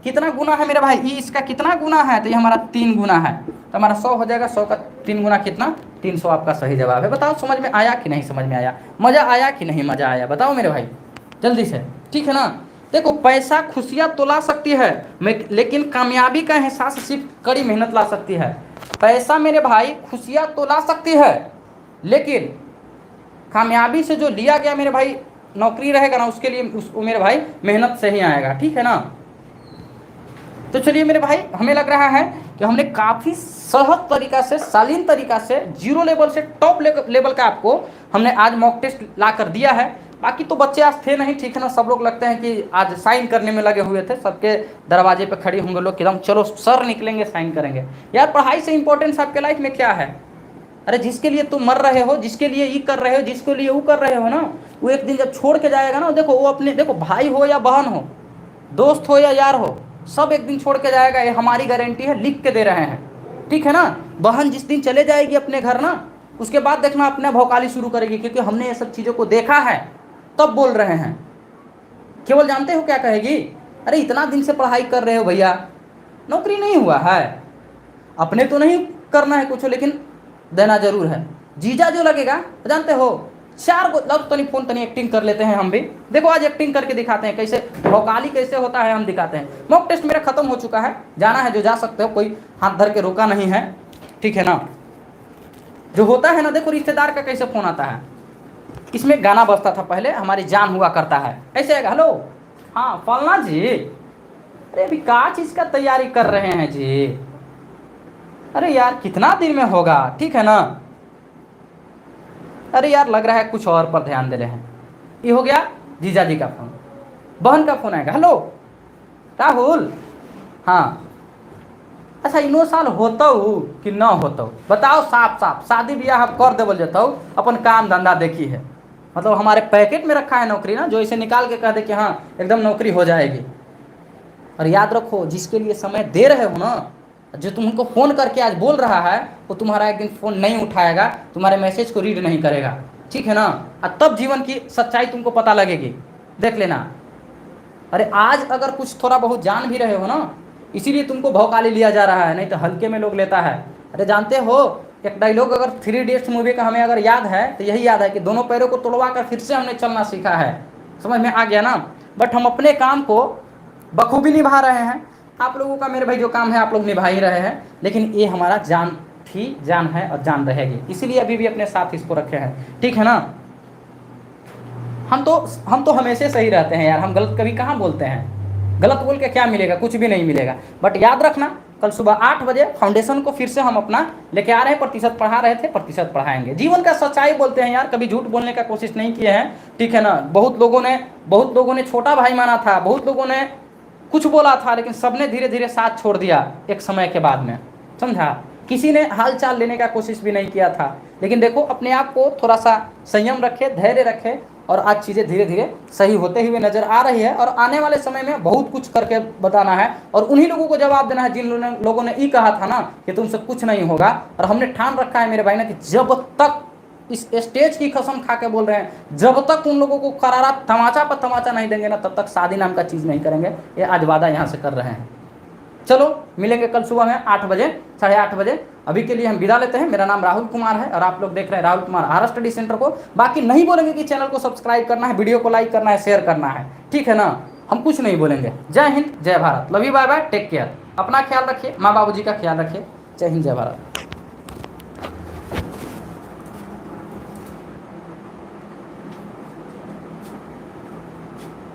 कितना गुना है मेरे भाई ये इसका कितना गुना है तो ये हमारा 3 गुना है। तो हमारा 100 हो जाएगा। 100 का 3 गुना कितना 300 आपका सही जवाब है। बताओ समझ में आया कि नहीं समझ में आया, मजा आया कि नहीं मजा आया, बताओ मेरे भाई जल्दी से। ठीक है ना, देखो पैसा खुशियां तो ला सकती है लेकिन कामयाबी का एहसास सिर्फ कड़ी मेहनत ला सकती है। पैसा मेरे भाई खुशियां तो ला सकती है लेकिन कामयाबी से जो लिया गया मेरे भाई नौकरी रहेगा ना उसके लिए उसको मेरे भाई मेहनत से ही आएगा। ठीक है ना, तो चलिए मेरे भाई हमें लग रहा है कि हमने काफ़ी सहज तरीका से शालीन तरीका से 0 लेवल से टॉप लेवल का आपको हमने आज मॉक टेस्ट ला कर दिया है। बाकी तो बच्चे आज थे नहीं, ठीक है ना, सब लोग लगते हैं कि आज साइन करने में लगे हुए थे, सबके दरवाजे पे खड़े होंगे लोग एकदम चलो सर निकलेंगे साइन करेंगे। यार पढ़ाई से इंपॉर्टेंस आपके लाइफ में क्या है, अरे जिसके लिए तुम मर रहे हो, जिसके लिए ये कर रहे हो, जिसके लिए वो कर रहे हो ना, वो एक दिन जब छोड़ के जाएगा ना, देखो वो अपने देखो भाई हो या बहन हो, दोस्त हो या यार हो, सब एक दिन छोड़ के जाएगा, ये हमारी गारंटी है, लिख के दे रहे हैं। ठीक है ना, बहन जिस दिन चले जाएगी अपने घर ना उसके बाद देखना अपने भौकाली शुरू करेगी क्योंकि हमने ये सब चीज़ों को देखा है तब बोल रहे हैं। केवल जानते हो क्या कहेगी, अरे इतना दिन से पढ़ाई कर रहे हो भैया नौकरी नहीं हुआ है, अपने तो नहीं करना है कुछ लेकिन देना जरूर है। जीजा जो लगेगा जानते हो 4 गो लग तनी फोन तनी एक्टिंग कर लेते हैं हम भी। देखो आज एक्टिंग करके दिखाते हैं कैसे भौकाली कैसे होता है, हम दिखाते हैं। मॉक टेस्ट मेरा खत्म हो चुका है, जाना है जो जा सकते हो, कोई हाथ धर के रोका नहीं है। ठीक है ना, जो होता है ना देखो रिश्तेदार का कैसे फोन आता है, इसमें गाना बजता था पहले, हमारी जान हुआ करता है ऐसे आएगा, हेलो हाँ फलना जी, अरे अभी क्या चीज़ का तैयारी कर रहे हैं जी, अरे यार कितना दिन में होगा, ठीक है ना, अरे यार लग रहा है कुछ और पर ध्यान दे रहे हैं। ये हो गया जीजा जी का फोन। बहन का फोन आएगा, हेलो राहुल हाँ अच्छा इनो साल होता कि ना होता बताओ साफ साफ, शादी ब्याह आप कर देवल जाता अपन काम धंधा देखी है, मतलब हमारे पैकेट में रखा है नौकरी ना, जो इसे निकाल के कह दे कि हाँ एकदम नौकरी हो जाएगी। और याद रखो जिसके लिए समय दे रहे हो ना, जो तुमको फ़ोन करके आज बोल रहा है वो तुम्हारा एक दिन फ़ोन नहीं उठाएगा, तुम्हारे मैसेज को रीड नहीं करेगा। ठीक है ना, और तब जीवन की सच्चाई तुमको पता लगेगी, देख लेना। अरे आज अगर कुछ थोड़ा बहुत जान भी रहे हो ना, इसीलिए तुमको भौकाली लिया जा रहा है, नहीं तो हल्के में लोग लेता है। अरे जानते हो एक डायलॉग अगर 3 इडियट्स मूवी का हमें अगर याद है तो यही याद है कि दोनों पैरों को तोड़वा कर फिर से हमने चलना सीखा है। समझ में आ गया ना, बट हम अपने काम को बखूबी निभा रहे हैं। आप लोगों का मेरे भाई जो काम है आप लोग निभा ही रहे हैं, लेकिन ये हमारा जान थी, जान है और जान रहेगी, इसीलिए अभी भी अपने साथ इसको रखे हैं। ठीक है ना, हम तो हमेशा सही रहते हैं यार, हम गलत कभी कहाँ बोलते हैं, गलत बोल के क्या मिलेगा, कुछ भी नहीं मिलेगा। बट याद रखना कल सुबह 8 बजे फाउंडेशन को फिर से हम अपना लेके आ रहे हैं, प्रतिशत पढ़ा रहे थे, प्रतिशत पढ़ाएंगे। जीवन का सच्चाई बोलते हैं यार, कभी झूठ बोलने का कोशिश नहीं किए हैं। ठीक है ना, बहुत लोगों ने छोटा भाई माना था, बहुत लोगों ने कुछ बोला था, लेकिन सबने धीरे धीरे साथ छोड़ दिया एक समय के बाद में, समझा। किसी ने हाल चाल लेने का कोशिश भी नहीं किया था, लेकिन देखो अपने आप को थोड़ा सा संयम रखे, धैर्य रखे, और आज चीज़ें धीरे धीरे सही होते हुए नजर आ रही है। और आने वाले समय में बहुत कुछ करके बताना है और उन्हीं लोगों को जवाब देना है जिन लोगों ने ये कहा था ना कि तुमसे कुछ नहीं होगा। और हमने ठान रखा है मेरे भाई ना कि जब तक इस स्टेज की कसम खा के बोल रहे हैं, जब तक उन लोगों को करारा तमाचा पर तमाचा नहीं देंगे ना, तब तक शादी नाम का चीज़ नहीं करेंगे। ये आज वादा यहाँ से कर रहे हैं। चलो मिलेंगे कल सुबह में 8 बजे, 8:30 बजे। अभी के लिए हम विदा लेते हैं। मेरा नाम राहुल कुमार है और आप लोग देख रहे हैं Rahul Kumar R study centre को। बाकी नहीं बोलेंगे कि चैनल को सब्सक्राइब करना है, वीडियो को लाइक करना है, शेयर करना है, ठीक है ना, हम कुछ नहीं बोलेंगे। जय हिंद, जय Bharat, love you, bye bye, take care, अपना ख्याल रखिए, माँ बाबू जी का ख्याल रखिए। जय हिंद जय भारत।